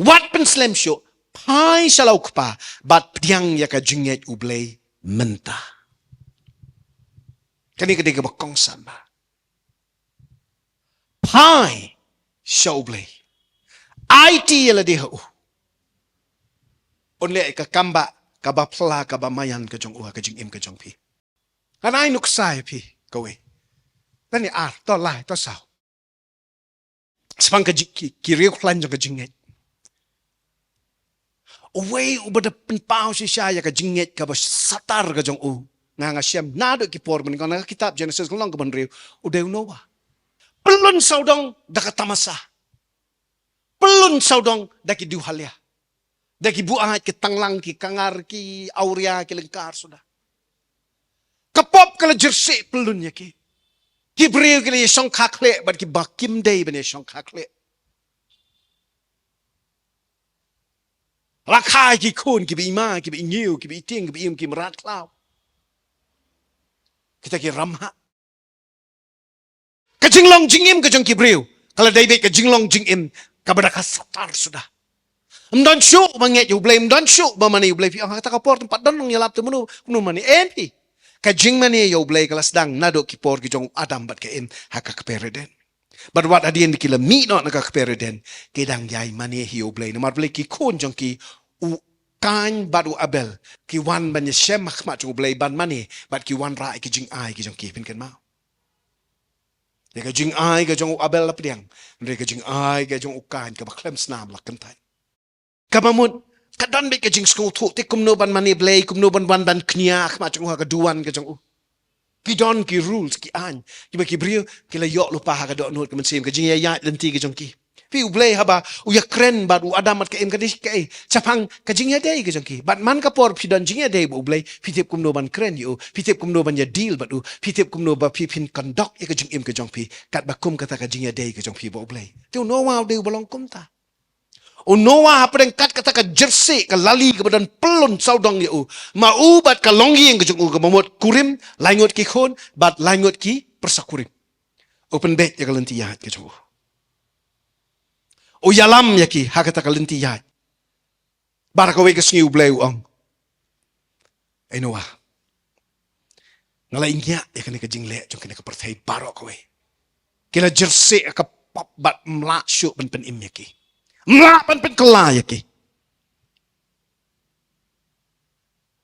Wat pen slam show pai salau kpa bat pediang ya ka jinget ublay menta. Kani kedega bakong samba. Pai shaublay. IT yala deha u. Onle ka kamba ka ba pla ka ba mayan ka jong ka jing im ka jong pi. Kanai nuksay pi kawe. Tani to lai to sao. Spang ka kiri klan jong ka jinget. Uway ubada penpau si siya ka jinget ka ba satar ka jong u. Nga siyam nado ki por man nga kitab Genesis kung lang ka banriw. Udew Noah. Pelun saudong daka tamasa. Pelun saudong daki duhalya. Daki buat ki tanglang ki kangar ki auria ki lengkar sudah. Kapop kala jersey pelun ya ki. Ki beriu ki yesong kakle bad ki bakim day ben yesong kakle. Lakai ki kun ki bi ima ki bi nyiu ki bi ting ki bi im ki merat klau. Kita ki ramha. Kajinglong jingim kajong kibriu. Kalau David kajinglong jingim kabada kasatar sudah. Mdan syuk manget you blame mdan syuk ba mani you blame ang kata kapor tempat dan nang yalap tu menu mani enti. Kajing mani you blame kalau sedang nado kipor kijong Adam bat ke im haka kepereden. But what adien dikila mi no naka kepereden kedang yai mani you blame namar blame ki kon jong ki u kan badu abel ki wan ban yesem makmat jong blame ban mani bat ki wan rai kijing ai kijong ki pin kan mau. Dia jing ai ka jong abel lapdiang. Dia jing ai ka jong ukan ka baklem snam lakentai. Kabamut Kadon be ka jing school thu te kumno ban mani blei kumno ban kniak ma chung ha ka duan ka jong ki don ki rules ki an ki ba ki brio ki la yo lupa ha ka do not ka man sim ka jing ya lenti ka jong ki pi u blei haba u ya kren ba u adamat ka em ka dis ka e chapang ka jing ya dei ka jong ki bat man ka por pi don jing ya dei bu blei pi tep kumno ban kren yu pi tep kumno ban ya deal ba u pi tep kumno ba pi pin conduct ya ka jing em ka jong pi kat ba kum ka ta ka jing ya dei ka jong pi bu blei tu no wa de balong kum ta o Noah apa yang kat kata ka jersey ka lali ke badan pelun saudang ya u ma u bat ka longi yang kejung u ka mamut kurim langot ki khon bat langot ki persakurim open bet ya ka lenti ya kejung o yalam ya ki ha kata ka lenti ya bar ka we ka sngiu bleu ong ai Noah ngala ingya ya ka ne ka jingle jong ka ne ka perthai barok ka we kila jersey ka pop bat mla syu pen im ya ki Melapan pen kelaya ki.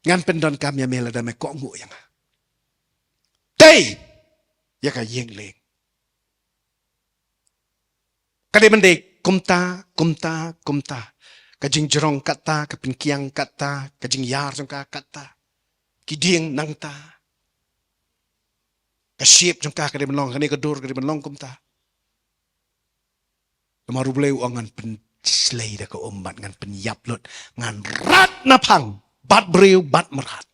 Ngan pen don kam ya mela da me ko ngu yang. Tei ya ka yeng leng. Kade mende kumta. Ka jing jerong kata, ka pen kiang kata, ka jing yar jong ka kata. Ki dieng nang ta. Ka siep jong ka kade menlong kane ka dur kade menlong kumta. Kamaru bleu angan pen slay da ka umbat ngan penyap lut ngan rat napang bat breu bat merat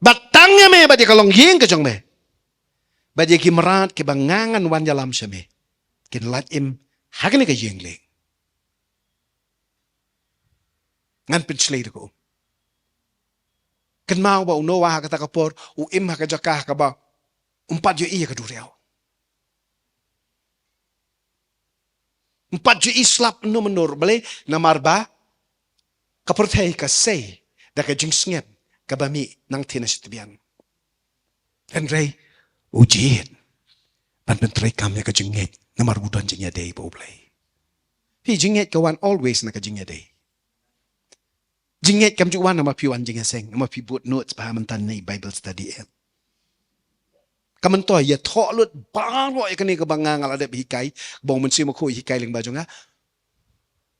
batangnya me badi kalong yeng ke jong me badi ki merat ke bangangan wan jalam syame kin lat im hagani ka yeng le ngan pen slay da ka ken mau ba uno wa ka ta ka por u im ha ka jakah ka ba umpat yo iya ka duriau Empat ju islap no menur bale namar ba kapertai ka sei da ka jing snget ka bami nang tinas tibian dan rei ujian ban pentrai kam ya ka jinget namar budan jingya dei bo blai pi jinget ka wan always na ka jingya dei jinget kam ju wan nama pi wan jingya seng nama pi put notes pa mantan nei bible study app kaman to ya tho lut bang ro ka ni ka bangang ala de bi kai bong man si ma khoi hi kai ling ba jonga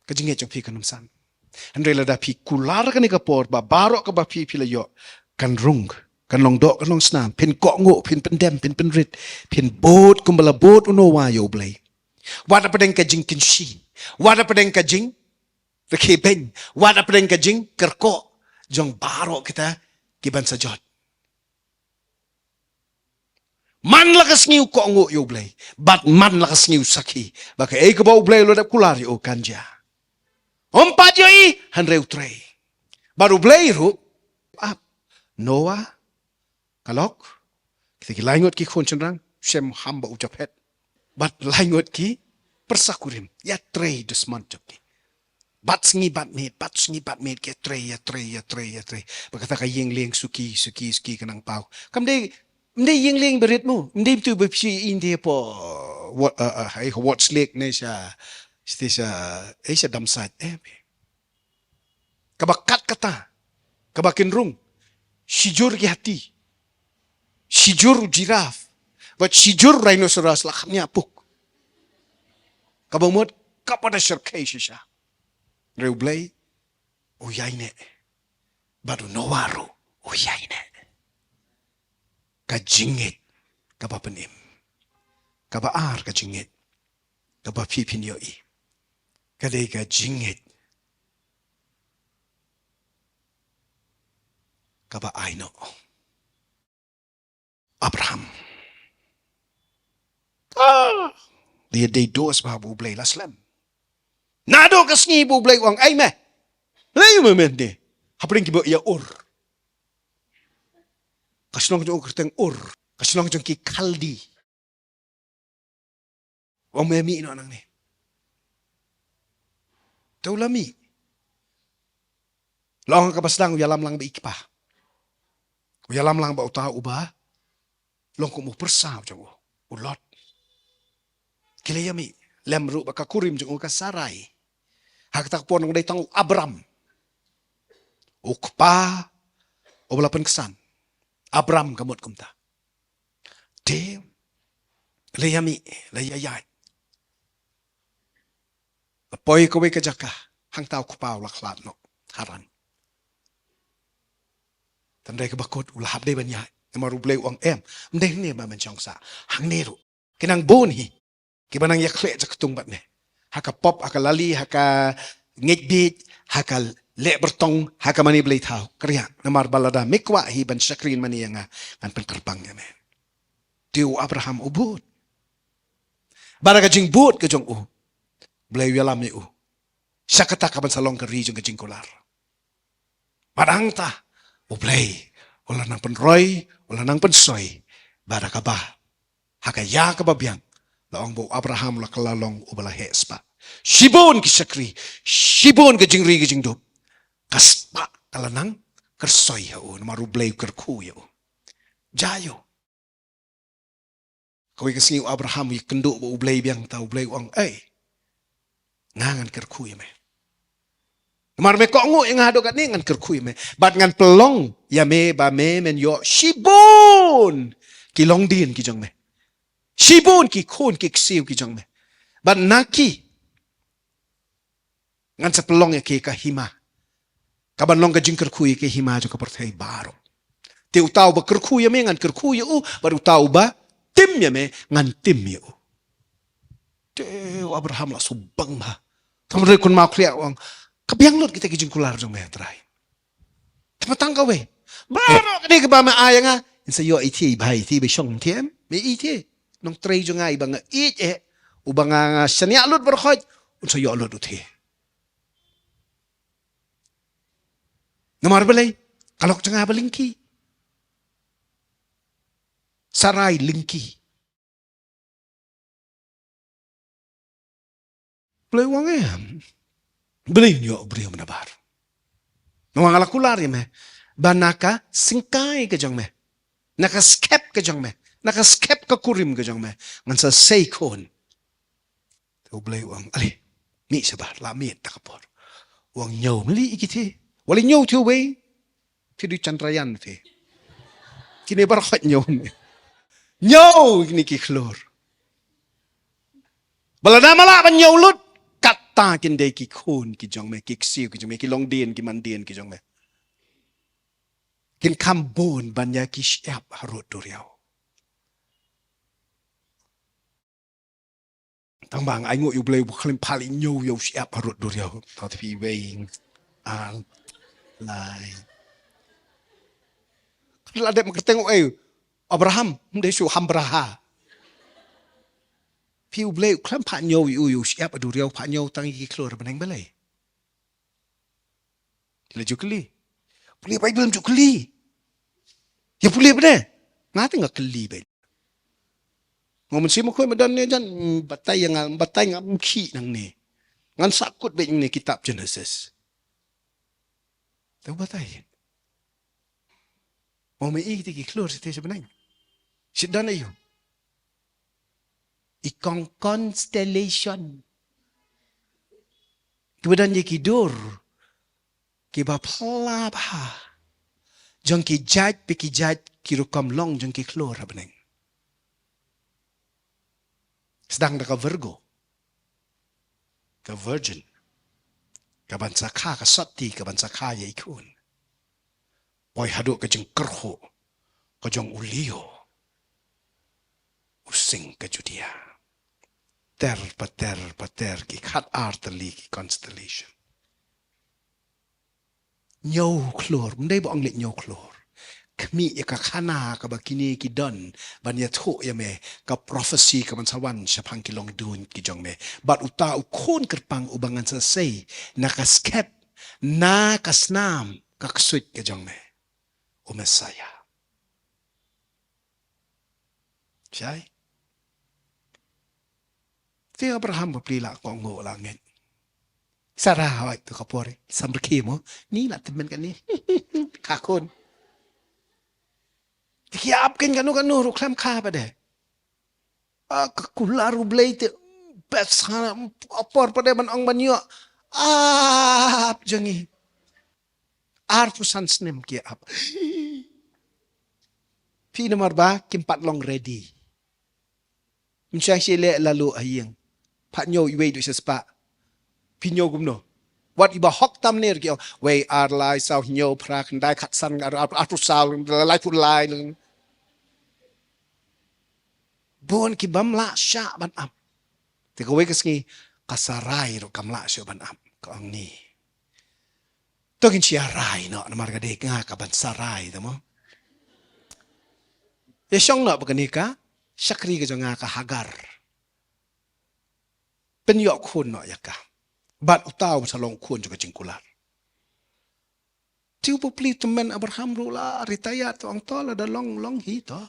ka jinge jong pi kanum san andre la da pi kular ka ni ka por ba baro ka ba pi la yo kan rung kan long do kan long snam pin ko ngo pin dem pin rit pin bot kumbala bot uno wa yo blai wada padeng ka jing kin shi wada padeng ka jing the ke ben wada padeng ka jing kerko jong baro kita kiban sajot Man lakas ngiu ko ngo yo blay. But man lakas ngiu saki. Baka e ka ba blay lo dap kulari o kanja. Ompat yo i hanreu trey. Baru blay ru up. Noah kalok kita ki laingot ki khon chenrang sem hamba ucapet. But laingot ki persakurim ya trey desman ki. Bat sngi bat met ke trey. Baka ta ka yeng leng suki kanang pau. Kam de Mde yeng leng berit mo. Mde tu bepsi indi po what slick ne siya siya damsat kabakat kata kabakin rung sijur ki hati sijur jiraf but sijur rhinoceros laknya puk kabamot kapada syarkai siya reublay uyay ne baru nawaro uyay ne ka jingit ka ba penim ka ba ar ka jingit ka ba pipin yo i ka de ka jingit ka ba aino Abraham dia de dos ba bu blay laslam nado ka sngi bu blay wang ai me lay me de hapring ki bo ya ur kaslong jong kerteng ur kaslong jong ki kaldi wang memi no nang ni tau lami long ka baslang yalam lang ba ikpa yalam lang ba uta uba long ko mo persa jong ulot kile yami lemru ba ka kurim jong ka sarai hak tak pon ngdai tang Abram ukpa oblapen kesan Abram kamot kumta. De leyami leyayay. Apoy ko ka jaka. hang tau kupau laklat no haran. Tandai kebakot ulahap deh banyak. Namaru blei uang mendeh ni ba mencong sa. Hang neru. Kenang bon hi. Kibanang yakle jak ketung bat ne. Haka pop, haka lali, haka ngejbit, haka le bertong, haka mani blei tau. Kriya namar balada mikwa hi ban syakrin mani yang ngan penkerpang ya men. Tiu Abraham ubud. Baraka jing bud ke jong blei yalam ni Syakata kaban salong ke ri jong ke jing kolar. Madang ta blei ulah nang penroy, ulah nang pensoy. Baraka bah haka ya ke babiang. Laong bo Abraham la kalalong ubala hespa. Shibon ki syakri, shibon ke jing ri ke jing dop. Kaspa kalanang kersoy ya namaru blei kerku ya Jayo. Kau kasi Abraham i kenduk bo blei biang tau blei uang ngangan kerku ya me. Namar me kok ngu yang hado kat ni ngan kerku ya me. Bat ngan pelong ya me ba me men yo shibon ki long din ki jong me. Shibon ki khon ki ksiu ki jong me. Bat naki ngan sa pelong ya ke hima. Kaban long ka jing kerku ya ke hima jo ka perthai baro. Te utau ba kerku ya me ngan kerku ya baru utau ba tim ya me ngan tim ya Te Abraham la subang ba. Tamre kun mau klia wang kabiang lot kita ki jing kular jong me trai. Tapatang ka we. Baro kani ka ba ma ayanga insa yo iti bai ti be shong tiem me iti. Nong tray jo nga ibang ubang nga sanya lut berkhoj unsa yo lut uthi namar belai kalok janga balingki sarai lingki belai wang belai yo beri menabar nawang ala kular me banaka singkai ke jong me naka skep ke jong me naka skep ka kurim ke jong me ngan sa seikon tu blei uang ali mi sabar la mi takapor uang nyau meli ikiti wali nyau tu we ti du chandrayan te kini bar khat nyau nyau ni ki klor balada mala ban nyau lut kata kin dei ki khon ki jong me ki ksiu ki jong me ki long den ki man den ki jong me kin kambon banya ki syap harut duriau Tang bang ai ngộ yêu bleu klim pali nyu yo siap harut duriau tao thì weing al lai la de makateng Abraham de su hambraha piu bleu klim pa nyu yo siap duriau pa nyu tang ki klor beneng belai la jukli puli bai belum jukli ya puli bene ngati ngakli be ngomong si makoi madan ni jan batai yang mukhi nang ni ngan sakut be ni kitab Genesis tahu batai mau me i ti klor site sebenarnya sidan ayo ikong constellation kemudian ye kidur ki ba phla ba jong ki jaj pe ki jaj ki rukam long jong ki klor beneng sedang dekat Virgo, ke Virgin, ke bansa kha ke Sati, ke bansa kha ye ikun. Boy haduk ke jeng kerho, ke jeng ulio, using ke judia. Pater ki khat arteli ki constellation. Nyau klor, mendai bo anglik nyau klor. Kami ya kakana kabakini ki don ban ya tho ya me ka prophecy ka bansawan syapang kilong dun ki jong me bat uta ukon kerpang ubangan sa say na ka skep na kasnam ka ksut ki jong me o Messiah Syai Ti Abraham bapila ko ngo langit Sarah hawai tu kapore samberki mo ni la temen kan ni kakon Kiapkin kanu ruklam kha pa de. Kularu blei te best hana apor pa de man ang banyo. Jangi. Arfu sansnem kiap. Pi nomor ba kimpat long ready. Minsya sile lalu ayang. Pak nyo iwe du sespa. Pi nyo gumno. What iba hok tam ner kyo way ar lai sao nyo prak dai khat san ar tu sao lai put lai bon ki bam la sha ban am te ko way kasngi kasarai ro kam la sha ban am ko ang ni to kin chia rai no na mar ga de nga ka ban sarai da mo ye shong no ba ni ka sakri ga nga ka hagar pen yo khun no ya ka bat utaw sa long khun jo ka jingkular tiu po pli temen Abraham rula ritaya to ang tola da long hi to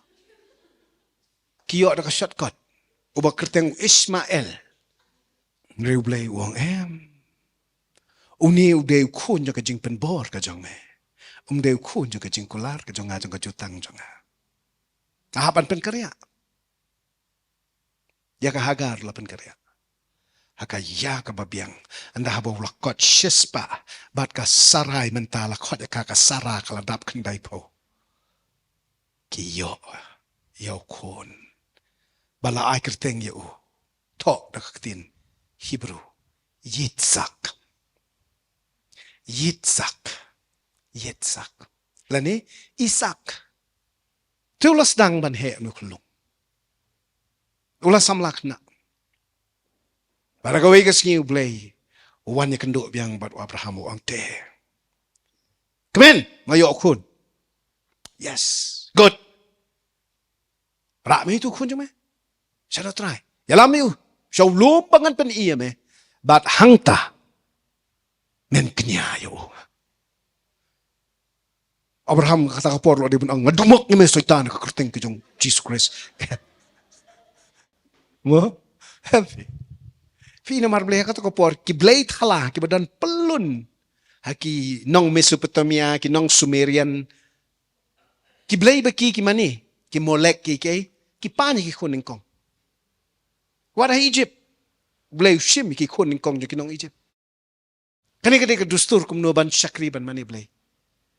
kiyo da ka shortcut uba kerteng Ismael reu blei wong em uni ude khun jo ka jing pen bor ka jong me de khun jo ka jingkular ka jong nga jong ka jutang jong nga ahapan pen karya ya ka hagar la pen karya haka ya ka babiang anda habo lakot shispa bat ka sarai mentala khot ka sara ka ladap kendai po ki yo khon bala ai kerteng yo to da tin Hebrew Yitzhak lani Isaac tulas dang ban he nu khulung ulas samlak na para gawai ka singi ublay uwan niya kendo biyang bat Abraham o ang te kamen mayo kun yes good ra mi tu kun jame siya na try yalam yu siya lupangan pan iya me bat hangta men kniayo Abraham kata kapor lo di bunang ngadumok ni me soitan kakerteng ke jong Jesus Christ mo healthy Fina marbleh kata kapor ki blade hala ki badan pelun haki nong Mesopotamia ki nong Sumerian ki blade baki ki mani ki molek ki pani ki kuning kong wada Egypt blade shim ki kuning kong ki nong Egypt kani ka dustur kumno ban shakri ban mani blade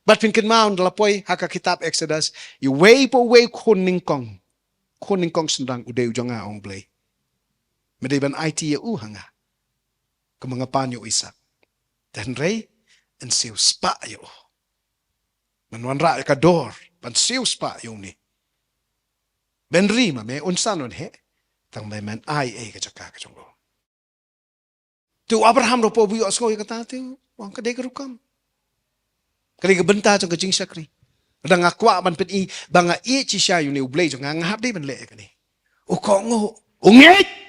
but pinkin maun dalapoy haka kitab Exodus i way po way kuning kong sendang uday ujonga ong blade Madiban IT ya hanga ke mga panyo isa. Dan rey en siu spa yo. Manwanra ka dor pan siu spa yo ni. Ben rima me unsanon he tang may man ai ka jaka ka jongo. Tu Abraham ro po buyo asko ka tate wang ka de rukam. Kali ka benta jong ka jing sakri. Dang akwa man pen i banga i chi sha yo ni ublay jong ngahap de ban le ka ni. O ko ngo ungit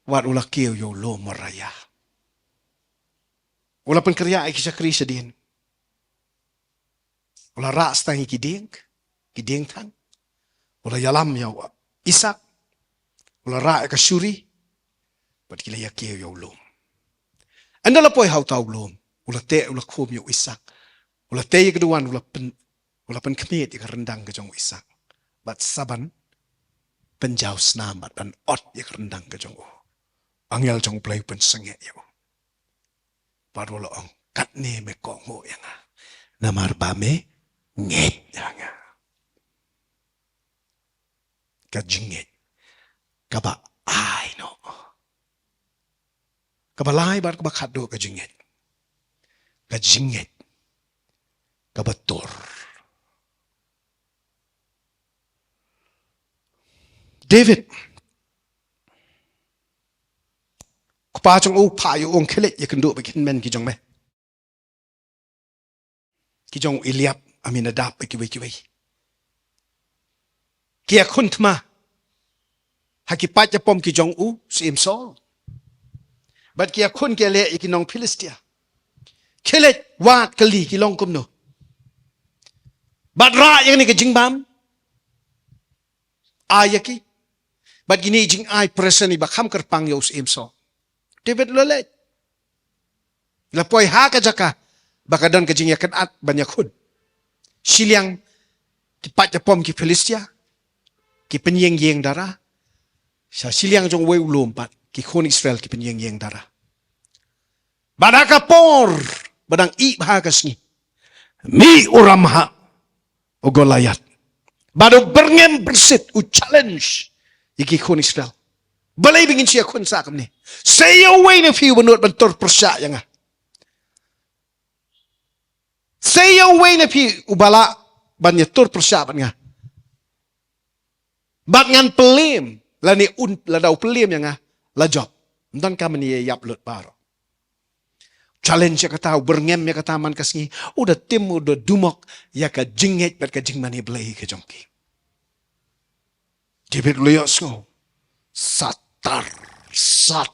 Wat ula kiyo yo lo maraya. Ula pen kerja ay kisah krisa din. Ula ras tangi kiding tang. Ula yalam yo Isak. Ula ra ka syuri. Bat kila ya kiyo yo lo. Anda la poy hau tau lo. Ula te ula kum yo Isak. Ula te ya keduan ula pen kemit ya rendang ke jong Isak. Bat saban penjau snamat dan ot ya rendang ke jong Angel jong play pen senge yo. Parolo ong kat ne me kongo yang namar ba me nget yang ka jinget ka ba ai no ka ba lai bar ka ba khado ka jinget ka ba tor David pa jong u pa yo ong khelet ye kendo be kin men ki jong me ki jong Eliab Aminadab ki we ki akuntma haki pa ja pom ki jong u sim sol but ki akun ke le ki nong Philistia khelet wat kali ki long kum no but ra yang ni ke jingbam ayaki but gini jing ai preseni ba kham kar pang yo sim sol David lolet. Lapoy haka jaka. Baka dan kajing yakan at banyak hud. Siliang kipat japom ki Philistia. Ki penyeng-yeng darah. Sa siliang jong way ulumpat. Ki khon Israel ki penyeng-yeng darah. Badaka por. Badang i bahagas ni. Mi uramha. O Goliath. Bado berngem bersit. U challenge. Iki khon Israel. balay bingin siya kun sa kam ni sayo way na fiu banut bantor persya yang sayo way na fiu ubala ban tur persya ban nga bat ngan pelim la ni la dau pelim yang la job dan kam ni yap lut baro challenge ya kata berngem ya kata man kasngi udah tim udah dumok ya ka jingngeit bat ka jingmani BLEI ka jongki David lios ngo satar sat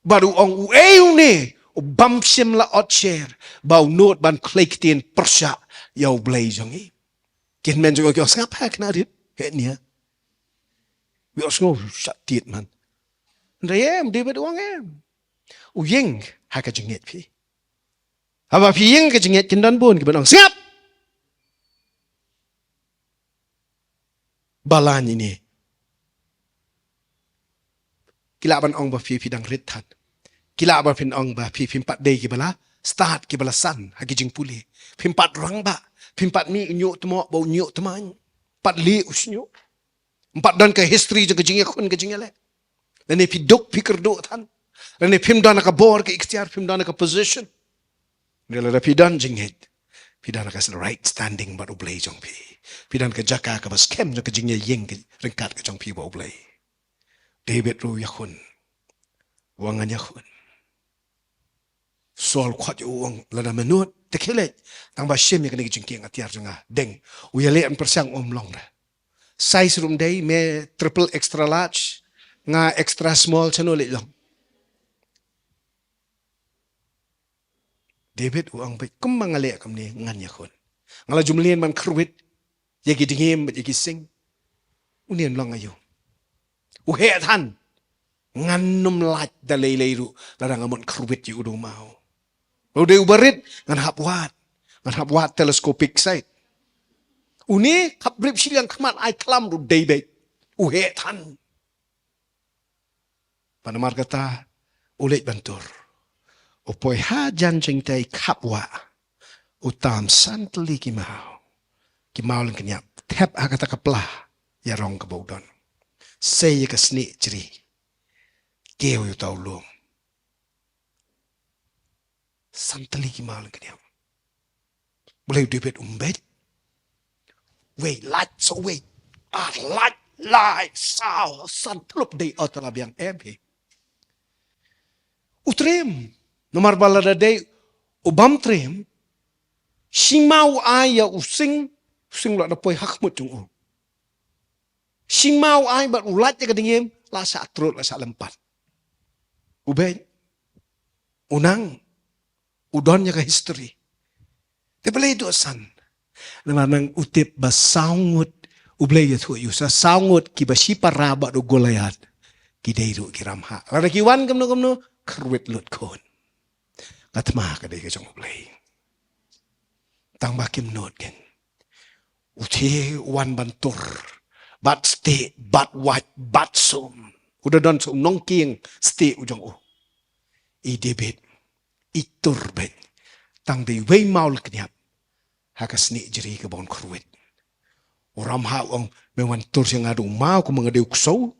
baru ong ueu ni bam sim la ot share bau not ban klik tien persya yau BLEI jongi kin men jo ko ngapa kena dit he nia bios ngo sat tiet man rem David wang em uyeng ha ka jingngeit pi apa pi yeng ka jingngeit kin dan bon ki banong siap balan ini kila ban ong ba fi dang rit that kila ba fin ong ba fi pat day ki bala start ki bala san ha ki jing puli fin pat rang ba fin pat mi nyu tmo bo nyu tman pat li usnyu empat dan ke history je ke jing khun ke jing le dan fi dok fikir do than dan film dan ka bor ke ikhtiar film dan ka position rela da fi dan jing het fi dan ka right standing ba BLEI jong pi fi dan ka jaka ka bas kem je ke jing yeng ke ringkat ke jong pi ba BLEI David ru yakun wangan yakun sol kwat uang lada menut tekele tang ba shem yakni jingking atiar janga deng uyale an persang long da size room day me triple extra large nga extra small chanole long David uang ba kumangale kam ni ngan yakun ngala jumlien man kruit yagi dingim yagi sing unian long ayo uhe than ngan num lat da leiru larang amon kruit yu do mau lo de ubarit ngan hapwat telescopic sight uni kabrip siliang khamat ai klam ru debe uhe than panamar kata ulet bantur upoi ha janjing tai khapwa utam santli ki mau lang kenya tap akata kapla ya rong ka bodon say ka sni jri keu yu tau lum santli ki mau lang kenya boleh David umbet wait light so wait light sao san plup day otara biang emhe utrem nomar balada day ubam trem simau aya using la da poi hakmut jung simau ai bat ulat ka dingem la sa trot la sa lempat uben unang udon ka history te BLEI do san namang utip ba saungut BLEI thu yu sa saungut ki ba sipara ba do golayat ki deiru ki ramha la ki wan kamno kruit lut kon katma ka dei ka jong BLEI tang ba kim not gen uthi wan bantur bat stay bat wat bat sum udah don sum nong king stay ujong i David i turbet tang dei wei maul knyap hakasni jeri ke bon kruit uram ha ong mewan tur sing adu mau ku mangade ukso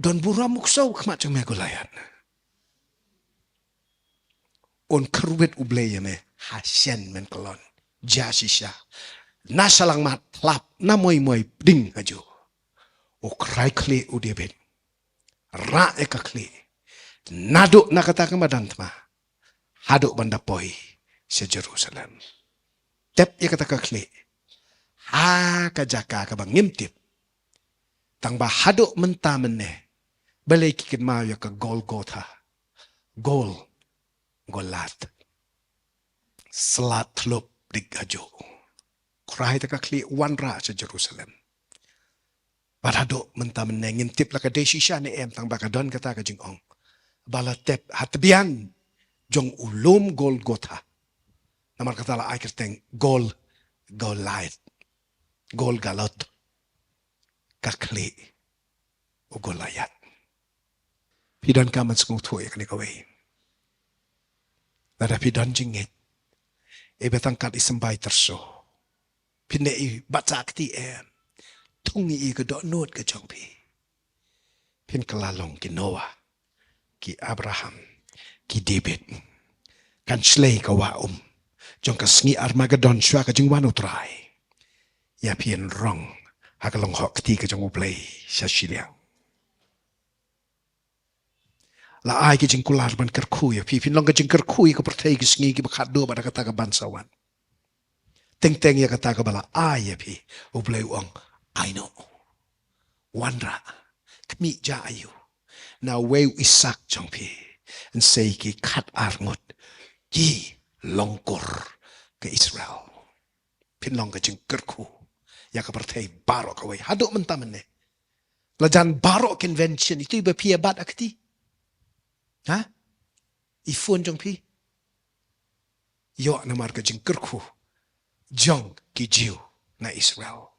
don buram ukso kmat jong me golayan on kruit BLEI me hasyen men kolon jasisha nasalang mat lap na moy ding ajo o krai kle u David ra eka kle nado nakata ka madantma hado banda poi se Jerusalem tep ya kata ka kle ha ka jaka ka bangimtip tang ba hado menta menne BLEI kikit ma ya ka Golgotha golat slat lop digajo krai ta ka kli wan ra se Jerusalem padado menta menengin tip la ka desisha ne em tang bakadon kata ka jingong bala tep hatbian jong ulum Golgotha namar kata la ai kerteng golat galot ka kli o golayat pidan kaman sung thuai kani kawai nada pidan jingngeit betang kat isembai terso pine i baca kti tung i ka do not ka jong pi pin kalalong ki Noah ki Abraham ki David kan slay ka wa jong ka sngi Armageddon shwa ka jing wanu try ya pien rong hakalong hok ti ka jong ublay sa shiliang la ai ki jing kular ban kerkhu ya pin long ka jing kerkhu ka perthai ki sngi ki bakhat do ba ka ta ka bansawan teng ya kata ka bala ai ya pi ublay uang I know wanra kmi ja ayu na weu isak jong pi and say ki khat arngot ki longkor ke Israel pin long ka jing kerkhu ya ka perthai barok ka wei haduk mentamane lajan barok convention itu iba pia bat akti ha ifun jong pi yo na mar ka jing kerkhu jong ki jiu na Israel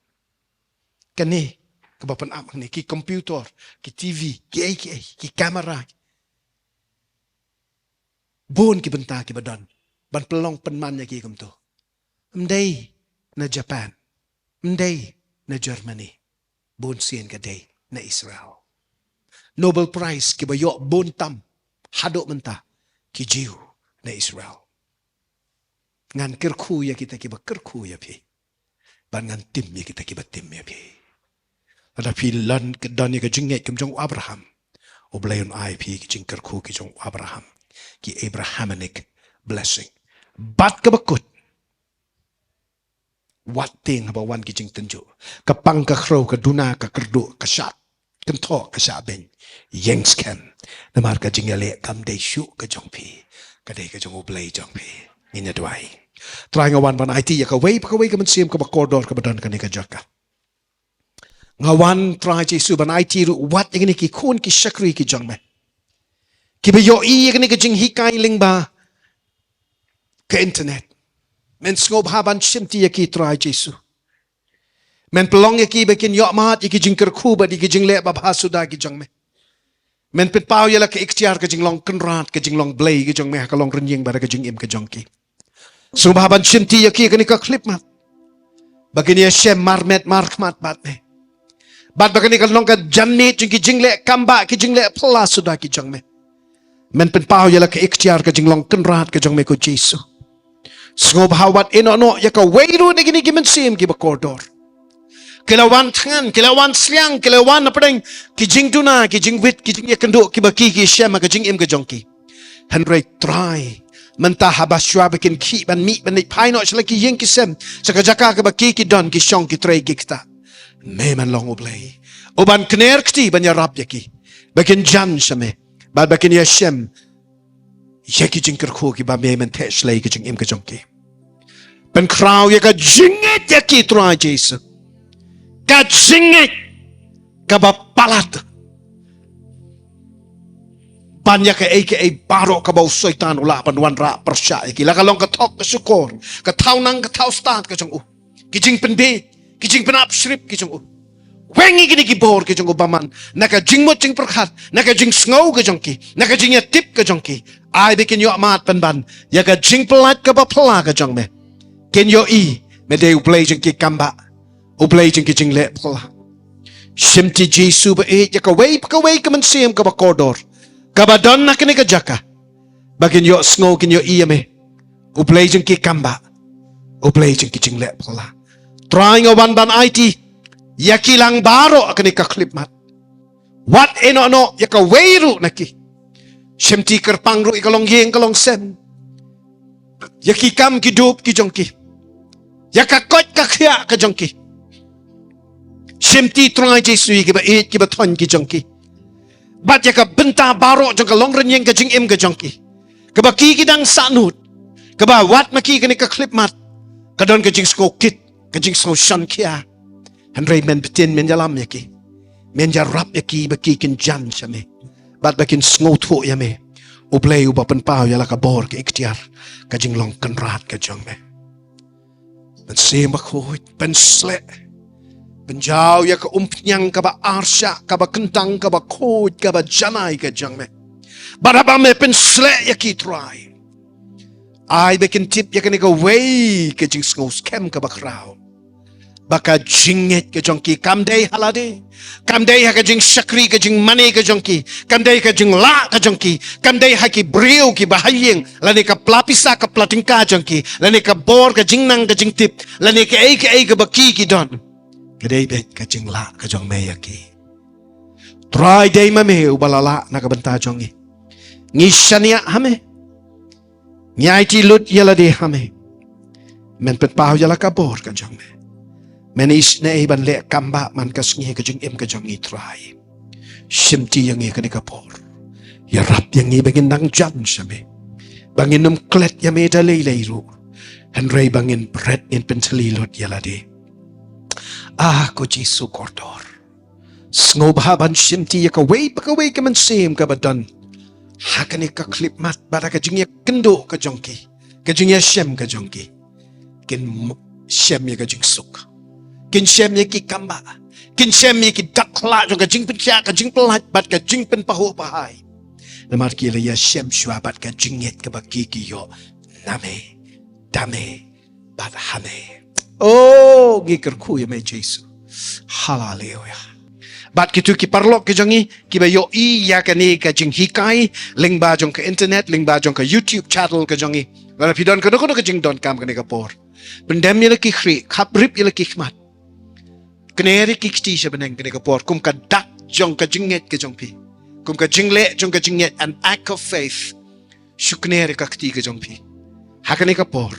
kani kebapan amang ni ki komputer ki TV ki kamera bon ki benta ki badan ban pelong penman ya ki kumto mdei na Japan mdei na Germany bon sien ka day na Israel Nobel Prize ki bayo bon tam hadok menta ki jiu na Israel ngan kerkhu ya kita ki ba kerkhu ya pi ban ngan tim ya kita ki ba tim ya pi ada filan ke dan ka jingngeit kem jong Abraham oblayon ai pi ki jing kerkhu ki jong Abraham ki Abrahamic blessing bat ka bakut wat ting ba wan ki jing tenju ka pang ka khro ka duna ka kerdu ka shat kan tho ka sha ben yengs ken na mar ka jingale kam de shu ka jong pi ka de ka jong oblay jong pi in a dwai try nga wan ban IT ya ka wei ka man sim ka ba corridor ka badan ka ni ka jaka ngawan try Jesu ban IT ru wat yang ni ki khun ki shakri ki jong me ki ba yo i yang ni ka jing hikai ling ba ka internet men ngob haban shimti ya ki try Jesu men pelong ya ki ba kin yo mat ya ki jing kerkhu ba di ki jing le ba bhasuda ki jong me men pit pau ya la ka ikhtiar ka jing long kanrat ka jing long blay ki jong me ka long renyeng ba ka jing im ka jong ki so haban shimti ya ki ni ka clip mat bagini ya shem marmet markmat bat me bat bagani ka long ka janni jing ki jingle kamba ki jingle pla suda ki jong me men pen pau ya la ka ikhtiar ka jing long kanrat ka jong me ko Jesu ngob hawat ino no ya ka weiru ni gini gimen sim ki ba corridor kilawan tangan kilawan sliang kilawan apeng ki jing tuna ki jing wit ki jing ya kendo ki ba ki shem ka jing im ka jong ki henry try mentah habashwa bikin ki ban mi ban pai no sela ki yeng ki sem saka jaka ka ba ki don ki shong ki tray ki kita meman long oblay oban kner kti ban ya rap yaki bakin jan shame ba bakin ya shem yaki jing kerkhu ki ba meman te shlay ki jing im ka jong ki ban kraw ya ka jinget yaki try Jesus ka jinget ka ba palat banyak ke aka barok ka ba syaitan ula pan wan ra persya ki la ka long ka tok ka syukur ka tau nang ka tau start ka jong ki jing pen be ki jing pen up shrip ki jong wengi gini ki bor ki jong baman naka jing mo jing perkhat naka jing sngau ka jong ki naka jing ya tip ka jong ki ai bikin yo mat pen ban ya ka jing pelat ka ba pla ka jong me ken yo i me de ublay jing ki kamba ublay jing ki jing le pla shimti Jesu ba e ya ka wei ka man sim ka ba corridor ka ba don na kini ka jaka bagin yo sngau kin yo i me ublay jing ki kamba ublay jing ki jing le pla trying a one ban IT yakilang baro akani ka clip mat what eno no yaka weiru naki shemti kerpang ru ikalong yeng kalong sem yaki kam ki dup ki jongki yaka kot ka khya ka jongki shemti try Jesu ki ba it ki ba thon ki jongki bat yaka benta baro jong ka long ren yeng ka jing im ka jongki ka ba ki dang sanut ka ba wat maki kani ka clip mat ka don ka jing sko kit ka jing so shan kia Henry men betin men jalam yaki men jarap yaki baki kin jan shame bat bakin sngot ho yame ublay uba pen pau yala ka bor ke ikhtiar ka jing long kan rat ka jong me ben se ma khoi ben sle ben jaw ya ka umpnyang ka ba arsha ka ba kentang ka ba khoi ka ba janai ka jong me baraba me pen sle yaki try ai bakin tip yakani ka way ka jing sngot kem ka ba kraw baka jinget ke jongki kamdei halade kamdei ha ka jing shakri ke jing mane ke jongki kamdei ka jing la ke jongki kamdei ha ki brio ki bahayeng lani ka plapisa ka platingka jongki lani ka bor ka jingnang ka jing tip lani ka ei ke baki ki don kedei bet ka jing la ka jong me yaki try dei mame ubalala na ka banta jongi ngishania hame nyai ti lut yala de hame men pet pau yala ka bor ka jong me men is na ban le kamba man ka sngi ka jing em ka jong i try simti yang e ka ni ka bor ya rap yang e bangin nang jan shame bangin num klet ya me da le le ru han rei bangin bread in pentali lut yala de ko jisu kordor sngob ha ban simti ya ka wei ka man sim ka badan hakani ka klip mat bada ka jing ya kendo ka jongki ka jing ya shem ka jongki kin shem ya ka jing suk kin shem ya ki kamba kin shem ya ki dakla jong ka jing pya ka jing pelat bat ka jing pen paho pahai namar ki ya shem shwa bat ka jinget ka baki ki yo name dame bat hame giker ku ya me jesu hallelujah bat kitu ki parlok ki jongi ki ba yo I ya ka ni ka jing hikai ling ba jong ka internet ling ba jong ka YouTube channel ka jongi la pidon ka no ka jing don kam ka ni ka por pendem ni ki khri khap rip ni ki khmat kneri ki kti se beneng ka ni ka por kum ka dak jong ka jinget ka jong pi kum ka jingle jong ka jinget an act of faith shukneri ka kti ka jong pi ha ka ni ka por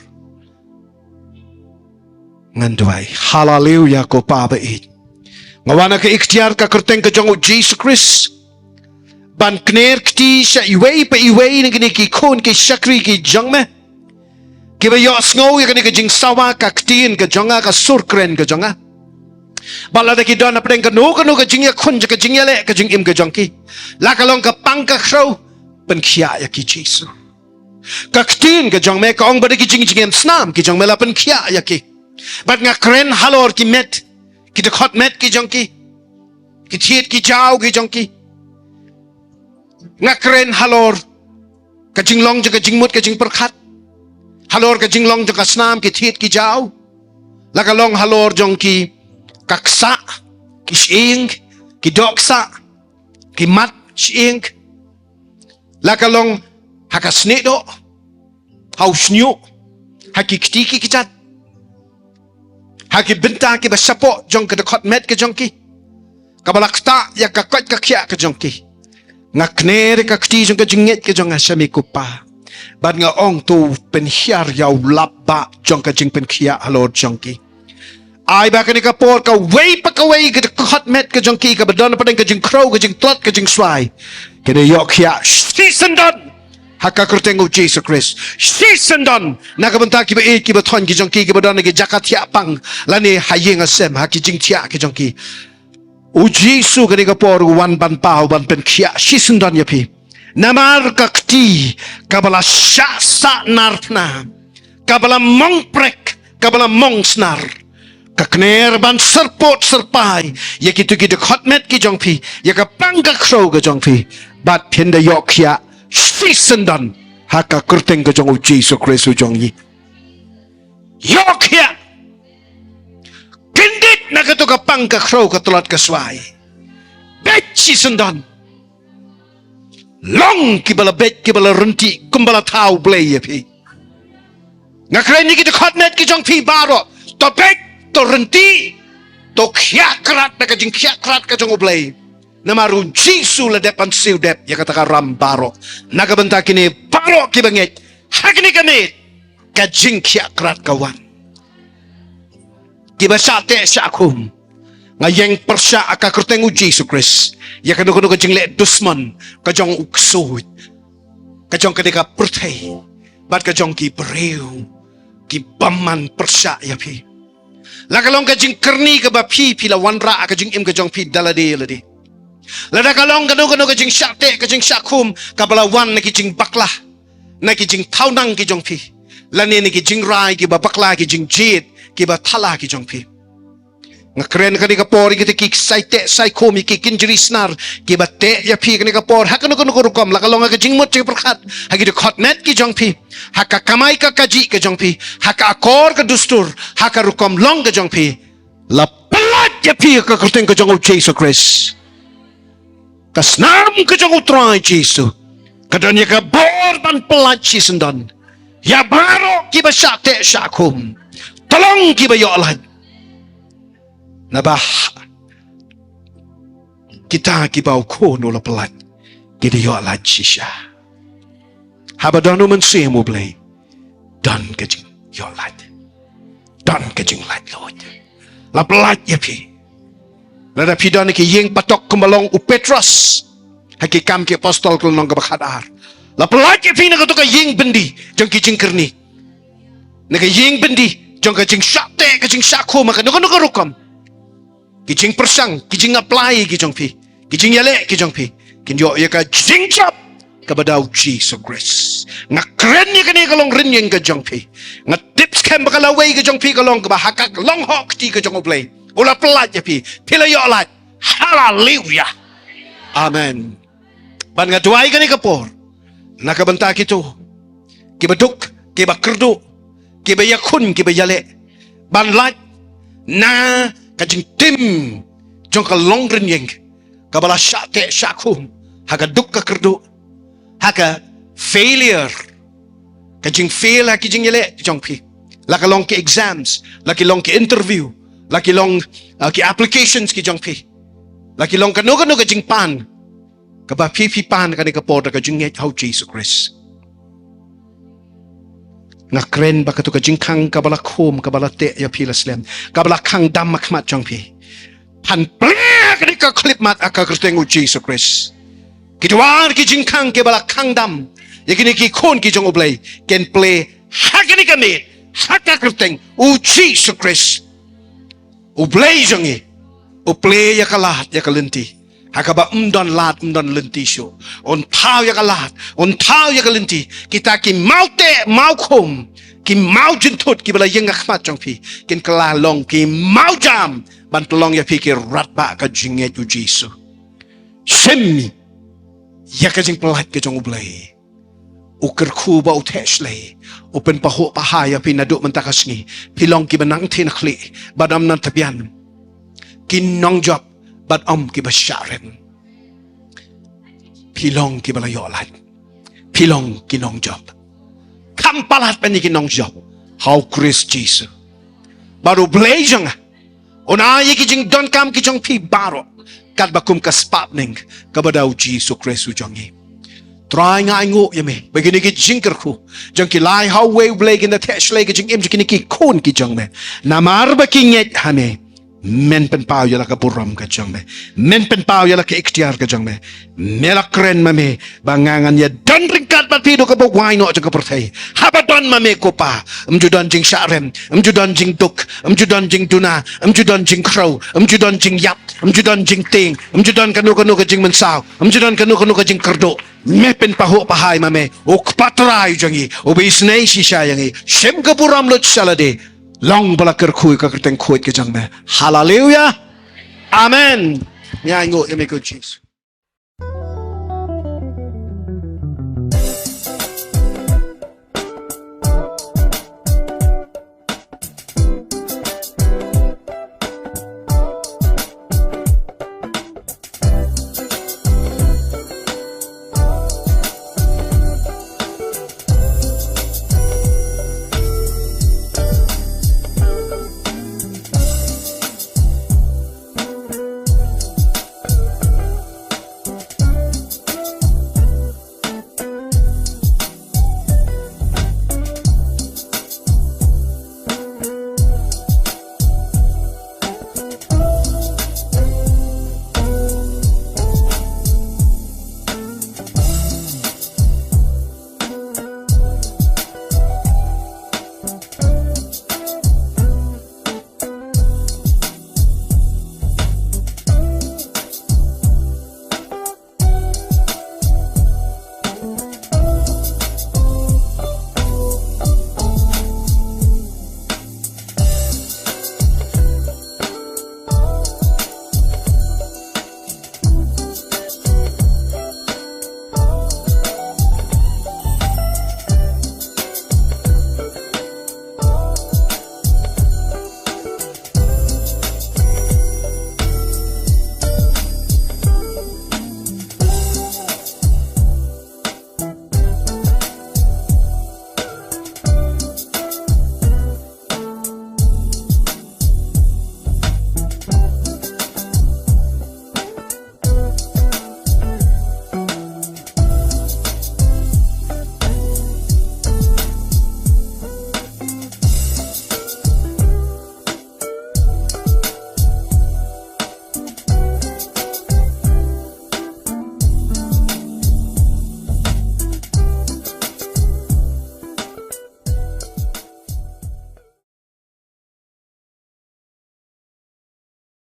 ngandwai hallelujah ko pa ba it ngawana ka ikhtiar ka kerteng ka jong Jesus Christ ban kner kti sha iwei pa iwei ni ki khon ki shakri ki jong me ki ba yo sngo ya ka jing sawa ka ktin ka jonga ka surkren ka jonga bala da ki don apeng ka no ka jing ya khon ka jing ya le ka jing im ka jong ki la ka long ka pang ka khro pen khia ya ki Jesus ka ktin ka jong me ka ong ba ki jing em snam ki jong me la pen khia ya ki bat nga kren halor ki met ki de khot met ki jongki ki thiet ki jaw ki jongki ngakren halor ka jinglong ka jingmut ka jing perkhat halor ka jinglong ka snam ki thiet ki jaw la ka long halor jongki kaksa ki shing ki doksa ki mat shing la ka long hakasnedo hausnyu hakikti ki chat haki benta ki basapo jong ka dekot met ke jongki kabalakta ya ka kot ka khia ke jongki ngakner ka kti jong ka jinget ke jong asami kupa bad nga ong tu pen hiar yaw labba jong ka jing pen khia halor jongki ai ba ka ni ka por ka wei ka dekot met ke jongki ka badon pa ka jing crow ka jing tot ka jing swai ke de yok khia sisendon haka kertengu Jesus Christ sisendon nakabenta ki ba ki ba thon ki jongki ki ba don ki jakatia pang lani hayeng asem haki jing tia ki jongki u Jesus ka ni ka por wan ban pau ban pen khia sisendon yapi namar ka kti kabala sha sa nartna kabala mong prek kabala mong snar kakner ban serpot serpai ya ki tu ki de khotmet ki jongpi ya ka pang ka khro ka jongpi bat phenda yok khia Sisendan haka kerteng ke jong Jesus Christ jong yi yok ya kindit na ka to ka pang ka khro ka tolat ka swai bet sisendan long ki bala bet ki bala renti kumbala tau blei pi ngakren ni ki de khotnet ki jong pi baro to bet to renti to khia krat na ka jing khia krat ka jong blei namaru jisu la depan siu dep ya kata ram baro naga benta kini baro ki banget hakni kami ka jing khia krat kawan ki basate syakum ngayeng persya aka kertengu Jesus Christ ya kanu ka jing le dusman ka jong uksuit ka jong kadika pertai bat ka jong ki breu ki baman persya ya pi la kalong ka jing kerni ka ba pi la wanra ka jing im ka jong pi dalade ladi lada kalong kanu ka jing syate ka jing syakum ka balawan na ki jing baklah na ki jing taunang ki jong pi lani ni ki jing rai ki ba bakla ki jing jit ki ba thala ki jong pi ngakren ka ni ka por ki ki saite sai komi ki kinjri snar ki ba te ya pi ka ni ka por hakanu rukom la kalong ka jing mot chi perkhat hagi de khotnet ki jong pi haka kamai ka kaji ka jong pi haka akor ka dustur haka rukom long ka jong pi La pelat ya pi ka kerteng ka jong Jesus Christ. Kasnam ka jong utrai Jesus. Kadan ya ka bor ban pelat Jesus dan. Ya baro ki ba syate syakum. Tolong ki ba ya Allah. Nabah kita ki ba ko no la pelat. Kita ya Allah shisha. Habadanu man semo blay. Dan ka jing ya Allah. Dan ka jing lat Lord. La pelat ya pi. Lada pi dan ki yeng patok kumalong u Petrus. Haki kam ki apostol ko nong kabakadar. La pelat ya pi na ka to ka yeng bendi jong ki jing kerni. Na ka yeng bendi jong ka jing syate ka jing syako maka no rukam. Ki jing persang ki jing apply ki jong pi. Ki jing yale ki jong pi. Kin yo ya ka jing chap kabadaw Jesus Christ. Nga kren ni kani kalong rinyeng ka jong pi. Nga tips kem bakalaway ka jong pi kalong kabahakak long hawk ti ka jong oblay. Ula pelat ya pi. Pila yo alat. Hallelujah. Amen. Ban nga duay kani kapor. Nakabanta kito. Kibaduk, kibakerdo, kibayakun, kibayale. Ban lat na kajing tim jong kalong rinyeng. Kabala syate syakum. Haka duk ka kerdo. Haka failure. Kajing fail haki jing yale jong pi. Laka long ki exams, laki long ki interview, laki long ki applications ki jong pi. Laki long kanu ka jing pan. Kaba pi pan kani ka poda ka jing hau Jesus Christ. Nga kren ba ka to ka jing kang kabala kum kabala te ya pi laslam. Kabala kang dam makmat jong pi. Pan plea kani ka klip mat aka kertengu Jesus Christ. Kitwar ki jing kang ke bala kang dam. Yakini ki kon ki jong oblay. Ken play hakini kami. Haka kerteng u Jesus Christ. Oblay jongi. Oblay ya kalat ya kalenti. Hakaba umdan lat umdan lenti syo. On tau ya kalat. On tau ya kalenti. Kita ki maute maukom. Ki mau jentut ki bala yang akhmat jong pi. Ken kelalong ki mau jam. Bantulong ya pikir ratba ka jinget u Jesus. Semi. Ya ka jing pelat ka jong oblay. Uker ku ba uteslay. Open paho pahaya pinaduk mentakasngi. Pilong ki benang tinakli. Badam nan tabian. Kinong job. Badam ki basyaren. Pilong ki balayolat. Pilong kinong job. Kampalat pa ni kinong job. How Christ Jesus. Baru BLEI JONG. Unaya ki jing don kam ki jong pi baro. Kat bakum kaspapning. Kabadaw Jesus Christ ujongi. Try nga ingo yame. Begini ki jingker ku. Jong ki lai how way BLEI ki na tesh lay ki jing im jikini ki kun ki jong me. Namar ba ki nget hame. Men pen pao yala ka buram ka jong me. Men pen pao yala ka ikhtiar ka jong me. Mela kren mame. Bangangan ya don ringkat bat pido ka bugway no jong ka pertay. Habadon mame ko pa. Mjudon jing syarem. Mjudon jing duk. Mjudon jing duna. Mjudon jing crow. Mjudon jing yap. Mjudon jing ting. Mjudon kanu ka jing mensaw. Mjudon kanu ka jing kerdo. Mepen paho pahay mame. Ukpatray jongi. Ubisnay sishayangi. Shem ka buram lot salade. Long balakar kuy ka kerteng kuy ke jang me. Hallelujah. Amen. Nya ingo yame ko Jesus.